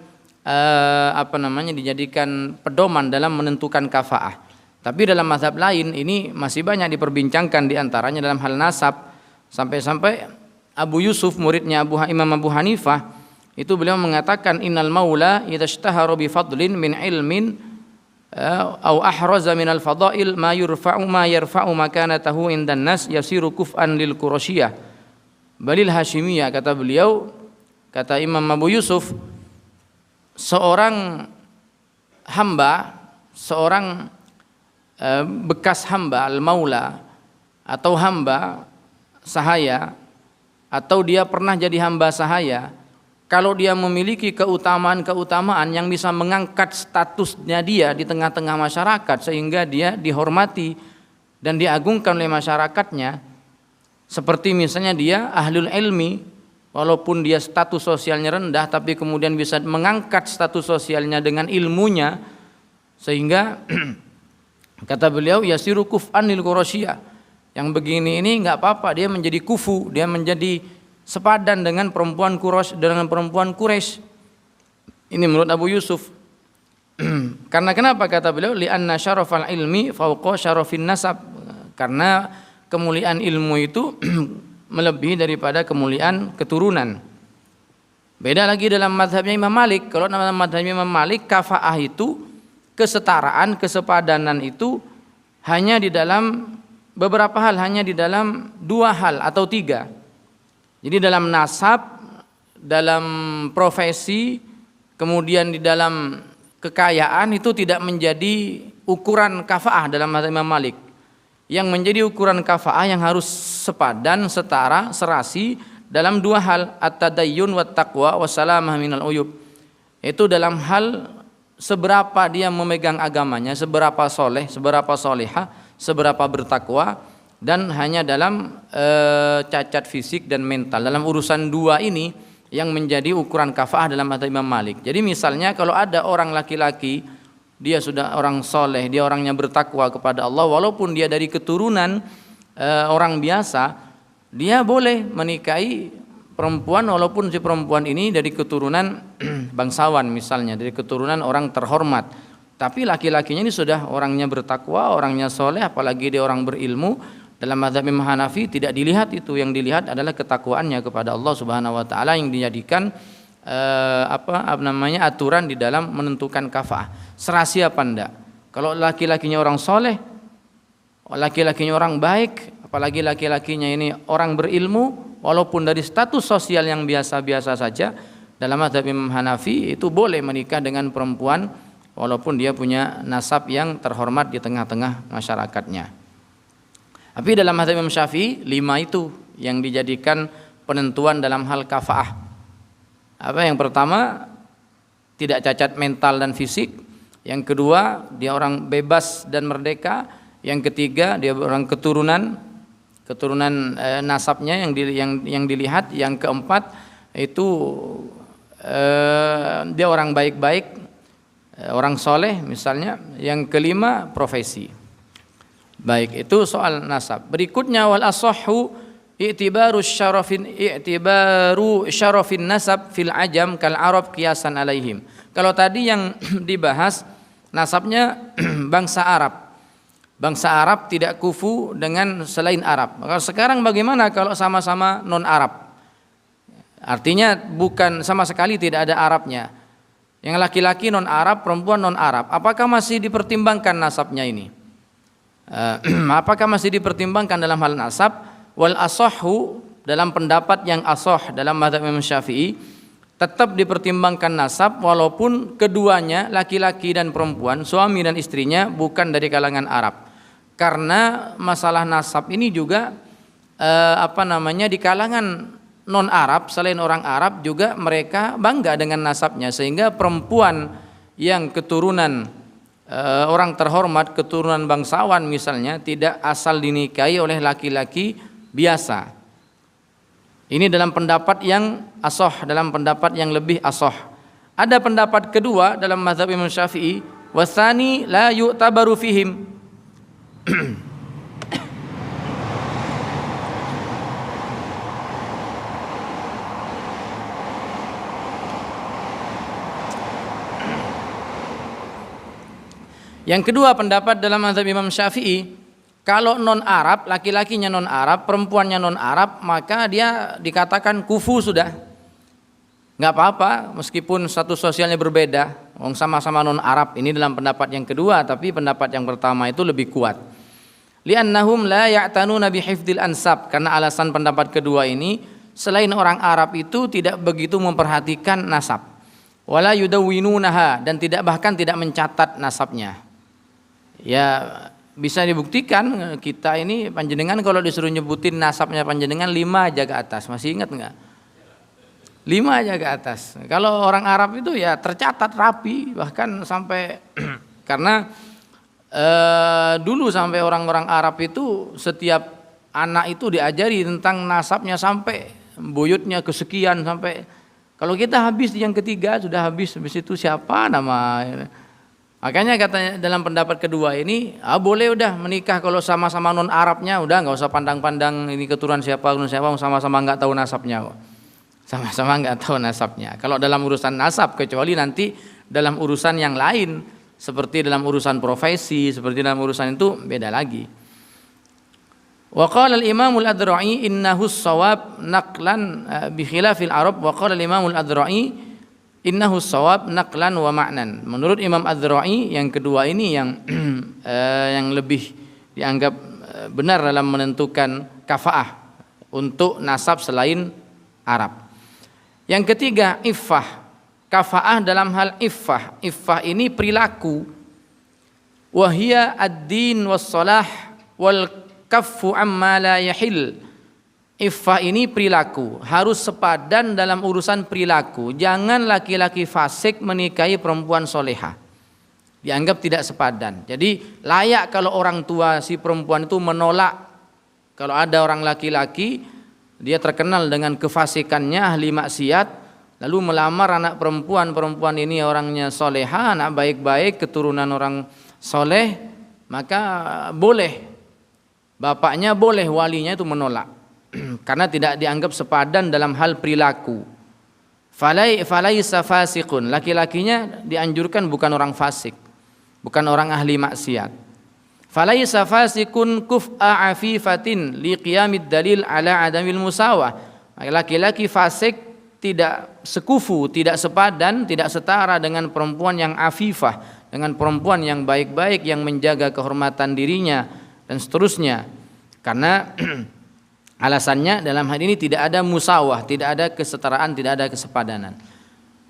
dijadikan pedoman dalam menentukan kafaah. Tapi dalam mazhab lain ini masih banyak diperbincangkan, di antaranya dalam hal nasab. Sampai-sampai Abu Yusuf, muridnya Imam Abu Hanifah, itu beliau mengatakan innal maula idza ishtahara bi fadlin min ilmin au ahraza min al fadail ma yarfa'u makanatahu indan nas yasiru kuf'an lil qurasyiyah balil hasyimiyah. Kata beliau, kata Imam Abu Yusuf, seorang hamba, seorang bekas hamba, al-maula, atau hamba sahaya, atau dia pernah jadi hamba sahaya, kalau dia memiliki keutamaan-keutamaan yang bisa mengangkat statusnya dia di tengah-tengah masyarakat sehingga dia dihormati dan diagungkan oleh masyarakatnya, seperti misalnya dia ahlul ilmi, walaupun dia status sosialnya rendah tapi kemudian bisa mengangkat status sosialnya dengan ilmunya, sehingga kata beliau yasiru kuf'an lil qurasyiyah, yang begini ini enggak apa-apa, dia menjadi kufu, dia menjadi sepadan dengan perempuan Quraisy. Ini menurut Abu Yusuf. Karena kenapa kata beliau? Li'anna syarafal ilmi fauqa syarafin nasab. Karena kemuliaan ilmu itu melebihi daripada kemuliaan keturunan. Beda lagi dalam mazhabnya Imam Malik. Kalau dalam mazhabnya Imam Malik, kafaah itu, kesetaraan, kesepadanan itu hanya di dalam beberapa hal, hanya di dalam 2 hal atau 3. Jadi dalam nasab, dalam profesi, kemudian di dalam kekayaan itu tidak menjadi ukuran kafaah dalam mazhab Imam Malik. Yang menjadi ukuran kafaah yang harus sepadan, setara, serasi dalam 2 hal, at-tadayyun wat taqwa wassalamah minal uyub. Itu dalam hal seberapa dia memegang agamanya, seberapa soleh, seberapa solehah, seberapa bertakwa, dan hanya dalam cacat fisik dan mental. Dalam urusan 2 ini yang menjadi ukuran kafaah dalam mazhab Imam Malik. Jadi misalnya kalau ada orang laki-laki, dia sudah orang soleh, dia orangnya bertakwa kepada Allah, walaupun dia dari keturunan orang biasa, dia boleh menikahi perempuan walaupun si perempuan ini dari keturunan bangsawan misalnya, dari keturunan orang terhormat. Tapi laki-lakinya ini sudah orangnya bertakwa, orangnya soleh, apalagi dia orang berilmu. Dalam mazhab Imam Hanafi tidak dilihat itu, yang dilihat adalah ketakwaannya kepada Allah Subhanahu wa taala, yang dijadikan aturan di dalam menentukan kafaah. Serasi apa enggak? Kalau laki-lakinya orang soleh, laki-lakinya orang baik, apalagi laki-lakinya ini orang berilmu, walaupun dari status sosial yang biasa-biasa saja, dalam mazhab Imam Hanafi itu boleh menikah dengan perempuan walaupun dia punya nasab yang terhormat di tengah-tengah masyarakatnya. Tapi dalam mazhab Imam Syafi'i 5 itu yang dijadikan penentuan dalam hal kafaah. Yang pertama, tidak cacat mental dan fisik. Yang kedua, dia orang bebas dan merdeka. Yang ketiga, dia orang keturunan nasabnya yang dilihat. Yang keempat itu dia orang baik-baik, orang soleh misalnya. Yang kelima, profesi. Baik, itu soal nasab. Berikutnya wal asahhu i'tibaru syarafin nasab fil ajam kal arab qiyasan alaihim. Kalau tadi yang dibahas nasabnya bangsa Arab. Bangsa Arab tidak kufu dengan selain Arab. Kalau sekarang bagaimana kalau sama-sama non Arab? Artinya bukan sama sekali tidak ada Arabnya. Yang laki-laki non Arab, perempuan non Arab. Apakah masih dipertimbangkan nasabnya ini? Apakah masih dipertimbangkan dalam hal nasab? Wal asahhu, dalam pendapat yang asah dalam mazhab Imam Syafi'i, tetap dipertimbangkan nasab walaupun keduanya laki-laki dan perempuan, suami dan istrinya bukan dari kalangan Arab. Karena masalah nasab ini juga di kalangan non Arab, selain orang Arab juga mereka bangga dengan nasabnya, sehingga perempuan yang keturunan orang terhormat, keturunan bangsawan misalnya, tidak asal dinikahi oleh laki-laki biasa. Ini dalam pendapat yang asah, dalam pendapat yang lebih asah. Ada pendapat kedua dalam mazhab Imam Syafi'i, wasani la yu'tabaru fihim. Yang kedua pendapat dalam mazhab Imam Syafi'i, kalau non Arab, laki-lakinya non Arab, perempuannya non Arab, maka dia dikatakan kufu sudah. Nggak apa-apa meskipun status sosialnya berbeda, sama-sama non Arab. Ini dalam pendapat yang kedua, tapi pendapat yang pertama itu lebih kuat. Li'annahum la ya'tanuna bihifdzil ansab, karena alasan pendapat kedua ini, selain orang Arab itu tidak begitu memperhatikan nasab. Wala yudawwinunaha, dan bahkan tidak mencatat nasabnya. Ya bisa dibuktikan kita ini panjenengan kalau disuruh nyebutin nasabnya panjenengan 5 aja ke atas, masih ingat enggak? 5 aja ke atas. Kalau orang Arab itu ya tercatat rapi, bahkan sampai karena dulu sampai orang-orang Arab itu setiap anak itu diajari tentang nasabnya sampai buyutnya kesekian, sampai kalau kita habis yang ketiga sudah habis itu siapa nama. Makanya katanya dalam pendapat kedua ini boleh udah menikah kalau sama-sama non Arabnya, udah nggak usah pandang-pandang ini keturunan siapa sama-sama nggak tahu nasabnya kok. Sama-sama nggak tahu nasabnya. Kalau dalam urusan nasab, kecuali nanti dalam urusan yang lain seperti dalam urusan profesi, seperti dalam urusan itu beda lagi. Wa qala al-Imam al-Adra'i innahu as-shawab naqlan bi khilafil Arab. Wa qala al-Imam al-Adra'i innahu as-shawab naqlan wa ma'nan. Menurut Imam Adra'i yang kedua ini yang lebih dianggap benar dalam menentukan kafaah untuk nasab selain Arab. Yang ketiga iffah. Kafaah dalam hal iffah. Iffah ini perilaku. Wahia ad-din was-salah wal kaffu amma la yahil. Iffah ini perilaku, harus sepadan dalam urusan perilaku. Jangan laki-laki fasik menikahi perempuan soleha, dianggap tidak sepadan. Jadi layak kalau orang tua si perempuan itu menolak. Kalau ada orang laki-laki dia terkenal dengan kefasikannya, ahli maksiat, lalu melamar anak perempuan ini orangnya soleha, anak baik-baik, keturunan orang soleh, maka boleh, bapaknya boleh, walinya itu menolak karena tidak dianggap sepadan dalam hal perilaku. Falaisa fasiqun, laki-lakinya dianjurkan bukan orang fasik, bukan orang ahli maksiat. Falaisa fasiqun kuf'a afifatin liqiyamid dalil ala adamil musawah. Laki-laki fasik tidak sekufu, tidak sepadan, tidak setara dengan perempuan yang afifah, dengan perempuan yang baik-baik, yang menjaga kehormatan dirinya dan seterusnya. Karena alasannya dalam hal ini tidak ada musawah, tidak ada kesetaraan, tidak ada kesepadanan.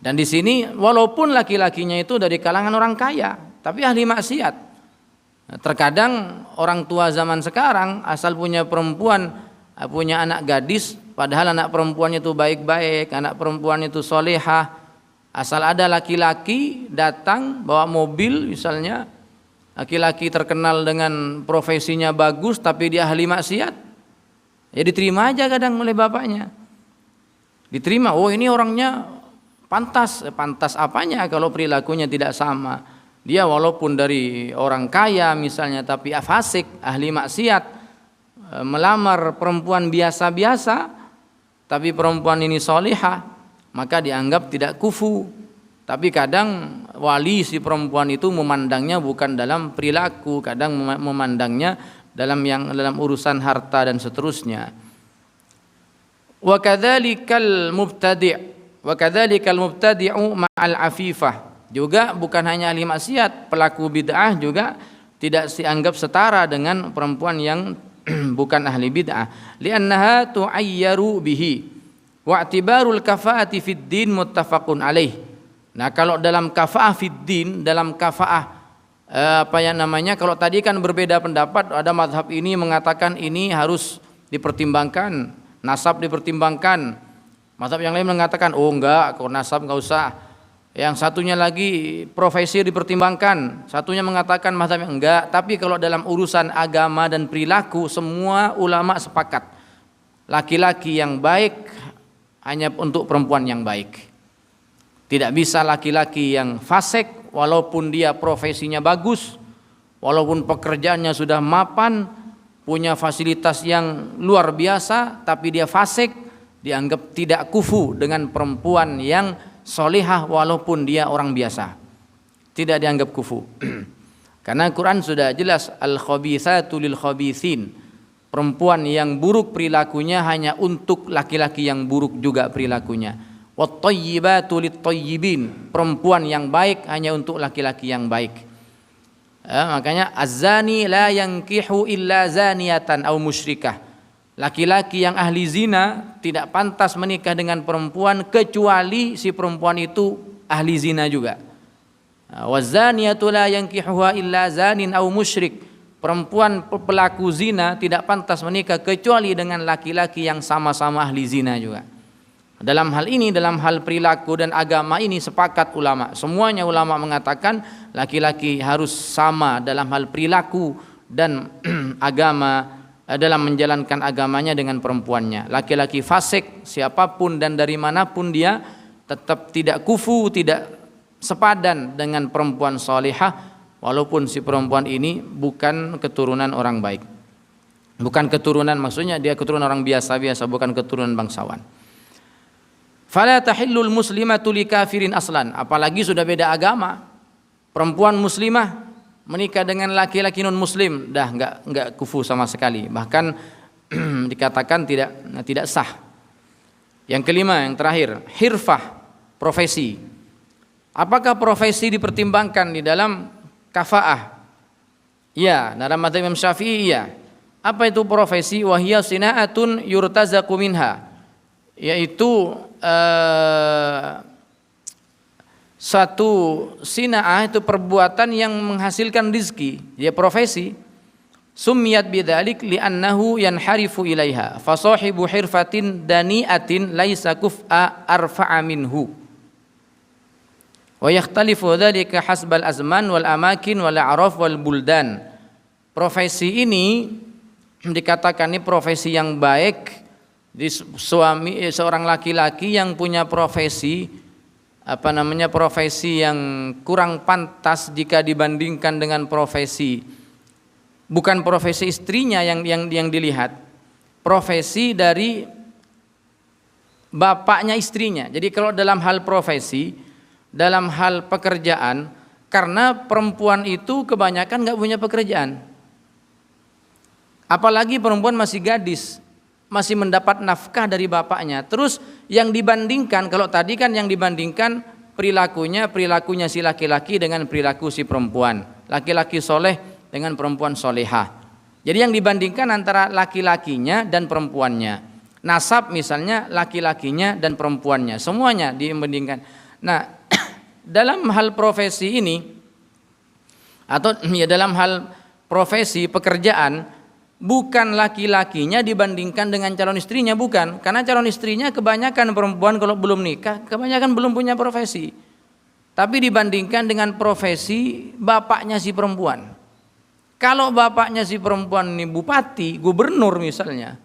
Dan di sini walaupun laki-lakinya itu dari kalangan orang kaya, tapi ahli maksiat. Terkadang orang tua zaman sekarang asal punya perempuan, punya anak gadis, padahal anak perempuannya itu baik-baik, anak perempuannya itu solehah, asal ada laki-laki datang bawa mobil misalnya, laki-laki terkenal dengan profesinya bagus tapi dia ahli maksiat, ya diterima aja kadang oleh bapaknya. Diterima, oh ini orangnya pantas apanya kalau perilakunya tidak sama. Dia walaupun dari orang kaya misalnya tapi fasik, ahli maksiat, melamar perempuan biasa-biasa, tapi perempuan ini solihah, maka dianggap tidak kufu. Tapi kadang wali si perempuan itu memandangnya bukan dalam perilaku, kadang memandangnya dalam urusan harta dan seterusnya. Wa kadzalikal mubtadi'u ma'al afifah. Juga bukan hanya ahli maksiat, pelaku bid'ah juga tidak dianggap setara dengan perempuan yang bukan ahli bid'ah. Li'annaha tu'ayyaru bihi wa i'tibarul kafa'ati fid din muttafaqun alaih. Nah, kalau dalam kafa'ah fid din, dalam kafa'ah kalau tadi kan berbeda pendapat, ada mazhab ini mengatakan ini harus dipertimbangkan, nasab dipertimbangkan. Mazhab yang lain mengatakan oh enggak, kalau nasab enggak usah. Yang satunya lagi profesi dipertimbangkan, satunya mengatakan mazhab enggak. Tapi kalau dalam urusan agama dan perilaku, semua ulama sepakat laki-laki yang baik hanya untuk perempuan yang baik. Tidak bisa laki-laki yang fasik walaupun dia profesinya bagus, walaupun pekerjaannya sudah mapan, punya fasilitas yang luar biasa, tapi dia fasik, dianggap tidak kufu dengan perempuan yang solihah walaupun dia orang biasa, tidak dianggap kufu. Karena Quran sudah jelas, al-khabithatu lil khabithin, perempuan yang buruk perilakunya hanya untuk laki-laki yang buruk juga perilakunya. Wat thayyibatu lit thayyibin, perempuan yang baik hanya untuk laki-laki yang baik. Makanya az-zani la yankihu illa zaniyatan aw musyrikah. Laki-laki yang ahli zina tidak pantas menikah dengan perempuan kecuali si perempuan itu ahli zina juga. Wazaniyatu la yankihuha illa zanin aw musyrik. Perempuan pelaku zina tidak pantas menikah kecuali dengan laki-laki yang sama-sama ahli zina juga. Dalam hal ini, dalam hal perilaku dan agama ini sepakat ulama. Semuanya ulama mengatakan laki-laki harus sama dalam hal perilaku dan agama, dalam menjalankan agamanya dengan perempuannya. Laki-laki fasik siapapun dan dari manapun dia tetap tidak kufu, tidak sepadan dengan perempuan salihah walaupun si perempuan ini bukan keturunan orang baik. Bukan keturunan, maksudnya dia keturunan orang biasa-biasa, bukan keturunan bangsawan. Fala tahillul muslimatu likafirin aslan, apalagi sudah beda agama. Perempuan muslimah menikah dengan laki-laki non muslim dah enggak kufu sama sekali, bahkan dikatakan tidak sah. Yang kelima, yang terakhir, hirfah, profesi. Apakah profesi dipertimbangkan di dalam kafaah? Ya, dalam madzhab Imam Syafi'i ya. Apa itu profesi? Wahiya sina'atun yurtazaqu minha, yaitu satu sina'ah itu perbuatan yang menghasilkan rizki, dia profesi. Summiyat bidzalik li'annahu yanharifu ilaiha fa sahibu hirfatin dani'atin laisa kuf'a arfa'a minhu wa yakhtalifu dzalika hasbal azman wal amakin wal a'raf wal buldan. Profesi ini dikatakan ini profesi yang baik di seorang laki-laki yang punya profesi profesi yang kurang pantas jika dibandingkan dengan profesi, bukan profesi istrinya yang dilihat, profesi dari bapaknya istrinya. Jadi kalau dalam hal profesi, dalam hal pekerjaan, karena perempuan itu kebanyakan nggak punya pekerjaan, apalagi perempuan masih gadis, masih mendapat nafkah dari bapaknya. Terus yang dibandingkan, kalau tadi kan yang dibandingkan perilakunya si laki-laki dengan perilaku si perempuan, laki-laki soleh dengan perempuan solehah. Jadi yang dibandingkan antara laki-lakinya dan perempuannya, nasab misalnya laki-lakinya dan perempuannya, semuanya dibandingkan. Nah, dalam hal profesi ini atau ya dalam hal profesi pekerjaan, bukan laki-lakinya dibandingkan dengan calon istrinya, bukan. Karena calon istrinya kebanyakan perempuan kalau belum nikah, kebanyakan belum punya profesi. Tapi dibandingkan dengan profesi bapaknya si perempuan. Kalau bapaknya si perempuan ini bupati, gubernur misalnya,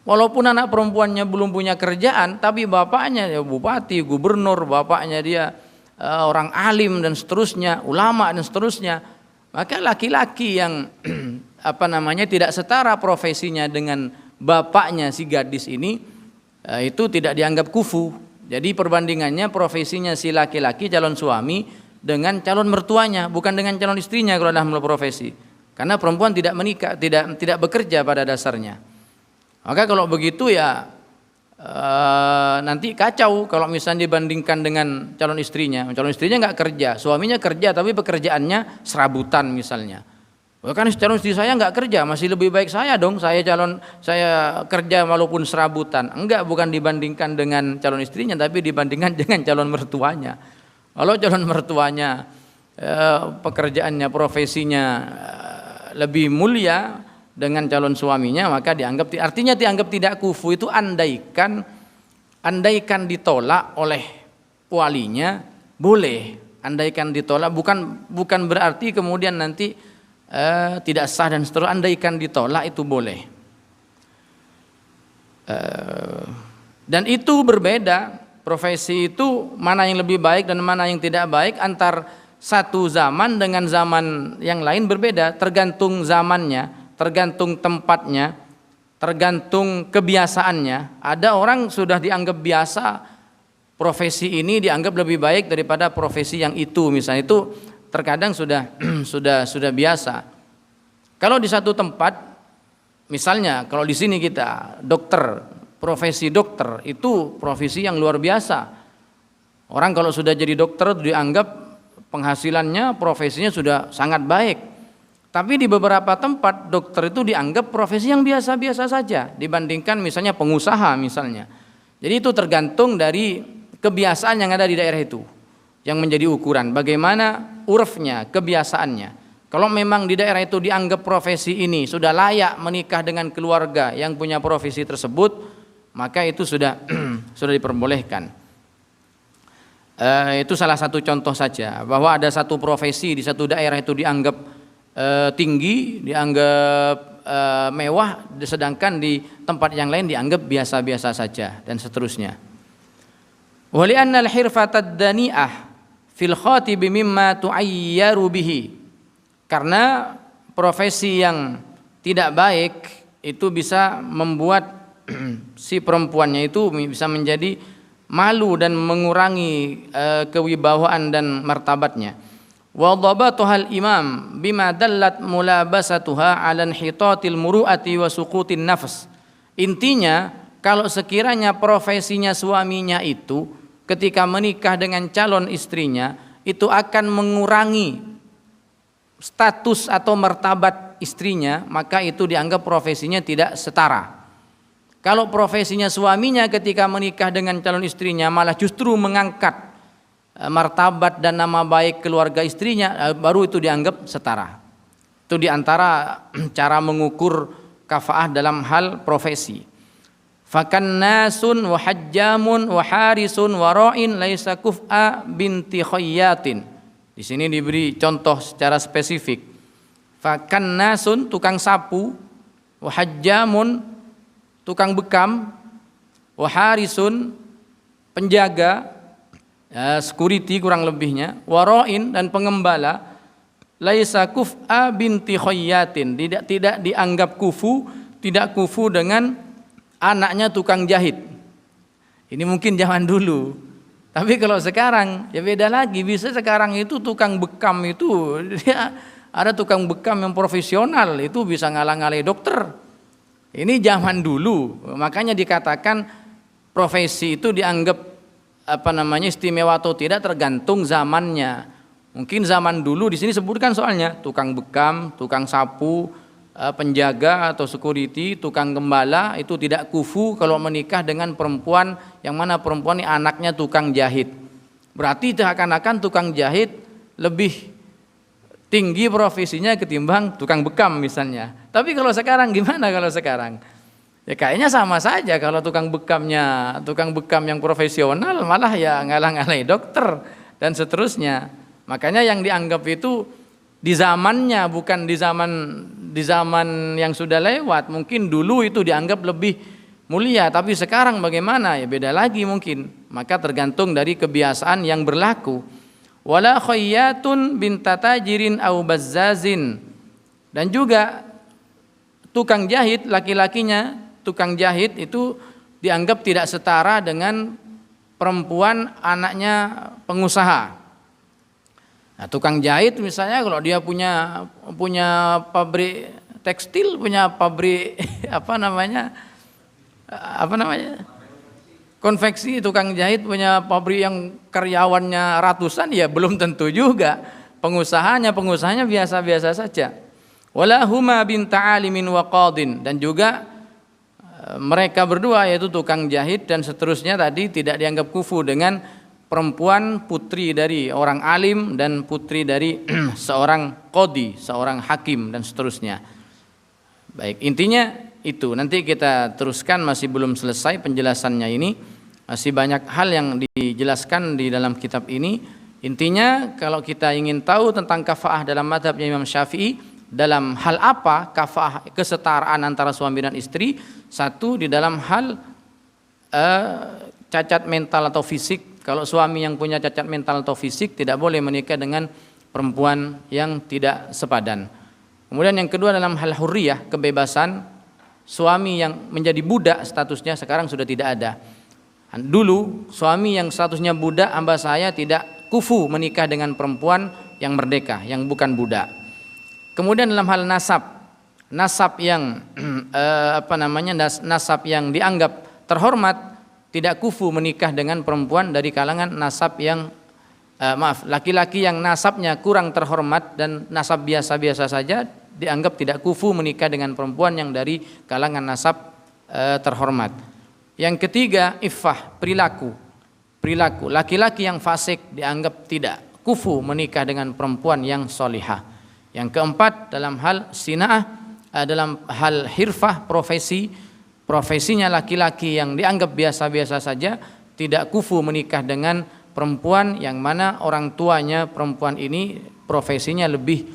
walaupun anak perempuannya belum punya kerjaan, tapi bapaknya ya bupati, gubernur, bapaknya dia orang alim dan seterusnya, ulama dan seterusnya, Maka laki-laki yang tidak setara profesinya dengan bapaknya si gadis ini, itu tidak dianggap kufu. Jadi perbandingannya profesinya si laki-laki calon suami dengan calon mertuanya, bukan dengan calon istrinya kalau dalam profesi. Karena perempuan tidak menikah, tidak bekerja pada dasarnya. Maka kalau begitu ya nanti kacau kalau misalnya dibandingkan dengan calon istrinya. Calon istrinya nggak kerja, suaminya kerja tapi pekerjaannya serabutan misalnya. Kan calon istri saya nggak kerja, masih lebih baik saya dong. Saya kerja walaupun serabutan. Enggak, bukan dibandingkan dengan calon istrinya, tapi dibandingkan dengan calon mertuanya. Kalau calon mertuanya pekerjaannya, profesinya lebih mulia dengan calon suaminya, maka artinya dianggap tidak kufu itu andaikan ditolak oleh walinya boleh. Andaikan ditolak bukan berarti kemudian nanti tidak sah dan seterusnya. Andaikan ditolak itu boleh. Dan itu berbeda, profesi itu mana yang lebih baik dan mana yang tidak baik antar satu zaman dengan zaman yang lain berbeda, tergantung zamannya, tergantung tempatnya, tergantung kebiasaannya. Ada orang sudah dianggap biasa, profesi ini dianggap lebih baik daripada profesi yang itu, misalnya itu terkadang sudah biasa. Kalau di satu tempat, misalnya kalau di sini kita dokter, profesi dokter itu profesi yang luar biasa. Orang kalau sudah jadi dokter dianggap penghasilannya, profesinya sudah sangat baik. Tapi di beberapa tempat dokter itu dianggap profesi yang biasa-biasa saja dibandingkan misalnya pengusaha misalnya. Jadi itu tergantung dari kebiasaan yang ada di daerah itu yang menjadi ukuran bagaimana urfnya, kebiasaannya. Kalau memang di daerah itu dianggap profesi ini sudah layak menikah dengan keluarga yang punya profesi tersebut, maka itu sudah diperbolehkan. Itu salah satu contoh saja bahwa ada satu profesi di satu daerah itu dianggap tinggi, dianggap mewah, sedangkan di tempat yang lain dianggap biasa-biasa saja dan seterusnya. Wa li anna al-hirfata ad-dani'ah fil khatib mimma tu'ayyaru bihi. Karena profesi yang tidak baik itu bisa membuat si perempuannya itu bisa menjadi malu dan mengurangi kewibawaan dan martabatnya. Wa dhabatuhal imam bima dallat mulabasatuha 'ala inhitatil muru'ati wa suqutin nafs. Intinya kalau sekiranya profesinya suaminya itu ketika menikah dengan calon istrinya itu akan mengurangi status atau martabat istrinya, maka itu dianggap profesinya tidak setara. Kalau profesinya suaminya ketika menikah dengan calon istrinya malah justru mengangkat martabat dan nama baik keluarga istrinya, baru itu dianggap setara. Itu diantara cara mengukur kafaah dalam hal profesi. Fakannasun wa hajjamun wa harisun wa ra'in laisa kuf'a binti khayyatin. Di sini diberi contoh secara spesifik. Fakannasun tukang sapu, wa hajjamun tukang bekam, wa harisun penjaga, security kurang lebihnya, waroin dan pengembala, laisa kuf'a binti khayyatin, tidak dianggap kufu, tidak kufu dengan anaknya tukang jahit. Ini mungkin zaman dulu. Tapi kalau sekarang ya beda lagi. Bisa sekarang itu tukang bekam itu dia ada tukang bekam yang profesional itu bisa ngalah-ngalahi dokter. Ini zaman dulu. Makanya dikatakan profesi itu dianggap istimewa atau tidak tergantung zamannya. Mungkin zaman dulu di sini sebutkan soalnya tukang bekam, tukang sapu, penjaga atau security, tukang gembala itu tidak kufu kalau menikah dengan perempuan yang mana perempuan ini anaknya tukang jahit. Berarti seakan-akan tukang jahit lebih tinggi profesinya ketimbang tukang bekam misalnya. Tapi kalau sekarang gimana kalau sekarang? Ya kayaknya sama saja. Kalau tukang bekam yang profesional malah ya ngalah-ngalahi dokter dan seterusnya. Makanya yang dianggap itu di zamannya, bukan di zaman yang sudah lewat. Mungkin dulu itu dianggap lebih mulia, tapi sekarang bagaimana? Ya beda lagi mungkin. Maka tergantung dari kebiasaan yang berlaku. wala khayyatun binta tajirin au bazzazin. Dan juga tukang jahit laki-lakinya, tukang jahit itu dianggap tidak setara dengan perempuan anaknya pengusaha. Nah, tukang jahit misalnya kalau dia punya pabrik tekstil, punya pabrik apa namanya konveksi, tukang jahit punya pabrik yang karyawannya ratusan, ya belum tentu juga. Pengusahanya biasa-biasa saja. Wala huma binta alimin wa qadin. Dan juga mereka berdua, yaitu tukang jahit dan seterusnya tadi, tidak dianggap kufu dengan perempuan putri dari orang alim dan putri dari seorang qadi, seorang hakim dan seterusnya. Baik, intinya itu. Nanti kita teruskan, masih belum selesai penjelasannya ini. Masih banyak hal yang dijelaskan di dalam kitab ini. Intinya kalau kita ingin tahu tentang kafaah dalam mazhabnya Imam Syafi'i, dalam hal apa kafaah, kesetaraan antara suami dan istri? Satu, di dalam hal cacat mental atau fisik. Kalau suami yang punya cacat mental atau fisik tidak boleh menikah dengan perempuan yang tidak sepadan. Kemudian yang kedua, dalam hal hurriyah, kebebasan. Suami yang menjadi budak statusnya sekarang sudah tidak ada. Dulu suami yang statusnya budak, hamba saya, tidak kufu menikah dengan perempuan yang merdeka, yang bukan budak. Kemudian dalam hal nasab yang nasab yang dianggap terhormat, tidak kufu menikah dengan perempuan dari kalangan nasab yang laki-laki yang nasabnya kurang terhormat dan nasab biasa-biasa saja, dianggap tidak kufu menikah dengan perempuan yang dari kalangan nasab terhormat. Yang ketiga, iffah, perilaku. Laki-laki yang fasik dianggap tidak kufu menikah dengan perempuan yang solihah. Yang keempat, dalam hal sina'ah, dalam hal hirfah, profesinya laki-laki yang dianggap biasa-biasa saja, tidak kufu menikah dengan perempuan yang mana orang tuanya perempuan ini profesinya lebih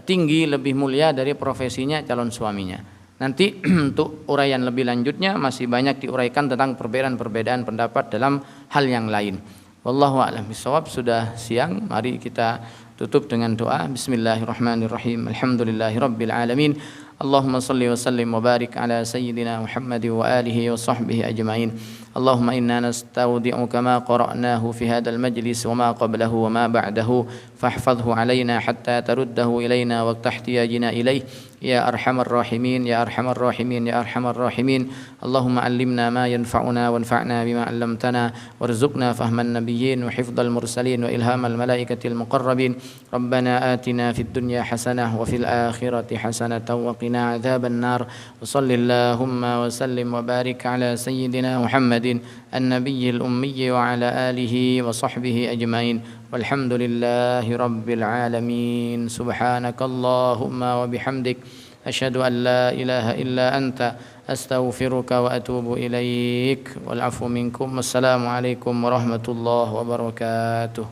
tinggi, lebih mulia dari profesinya calon suaminya. Nanti untuk uraian lebih lanjutnya masih banyak diuraikan tentang perbedaan-perbedaan pendapat dalam hal yang lain. Wallahu a'lam bishawab. Sudah siang, mari kita tutup dengan doa. Bismillahirrahmanirrahim. Alhamdulillahirabbil alamin. Allahumma salli wa sallim wa barik ala sayyidina Muhammad wa alihi wa sahbihi ajma'in. Allahumma inna nastaudi'uka ma qara'nahu fi hadzal majlis wa ma qablahu wa ma ba'dahu fahfadhhu alaina hatta taruddahu ilaina waqta ihtiyajina ilaih. Ya arhamar rahimin, ya arhamar rahimin, ya arhamar rahimin. Allahumma allimna ma yanfa'una wanfa'na bima 'allamtana warzuqna fahman nabiyyin wa hifdzal mursalin wa ilhamal malaikatil muqarrabin. Rabbana atina fid dunya hasanah wa fil akhirati hasanatan wa qina adzaban nar. Wa shallallahumma wa sallim wa barik ala sayyidina Muhammadin an-nabiyyil ummi wa ala alihi wa sahbihi ajmain. Walhamdulillahi rabbil alamin. Subhanakallahumma wa bihamdik asyhadu an la ilaha illa anta astaghfiruka wa atubu ilaik. Wal afu minkum. Wassalamu alaikum warahmatullahi wabarakatuh.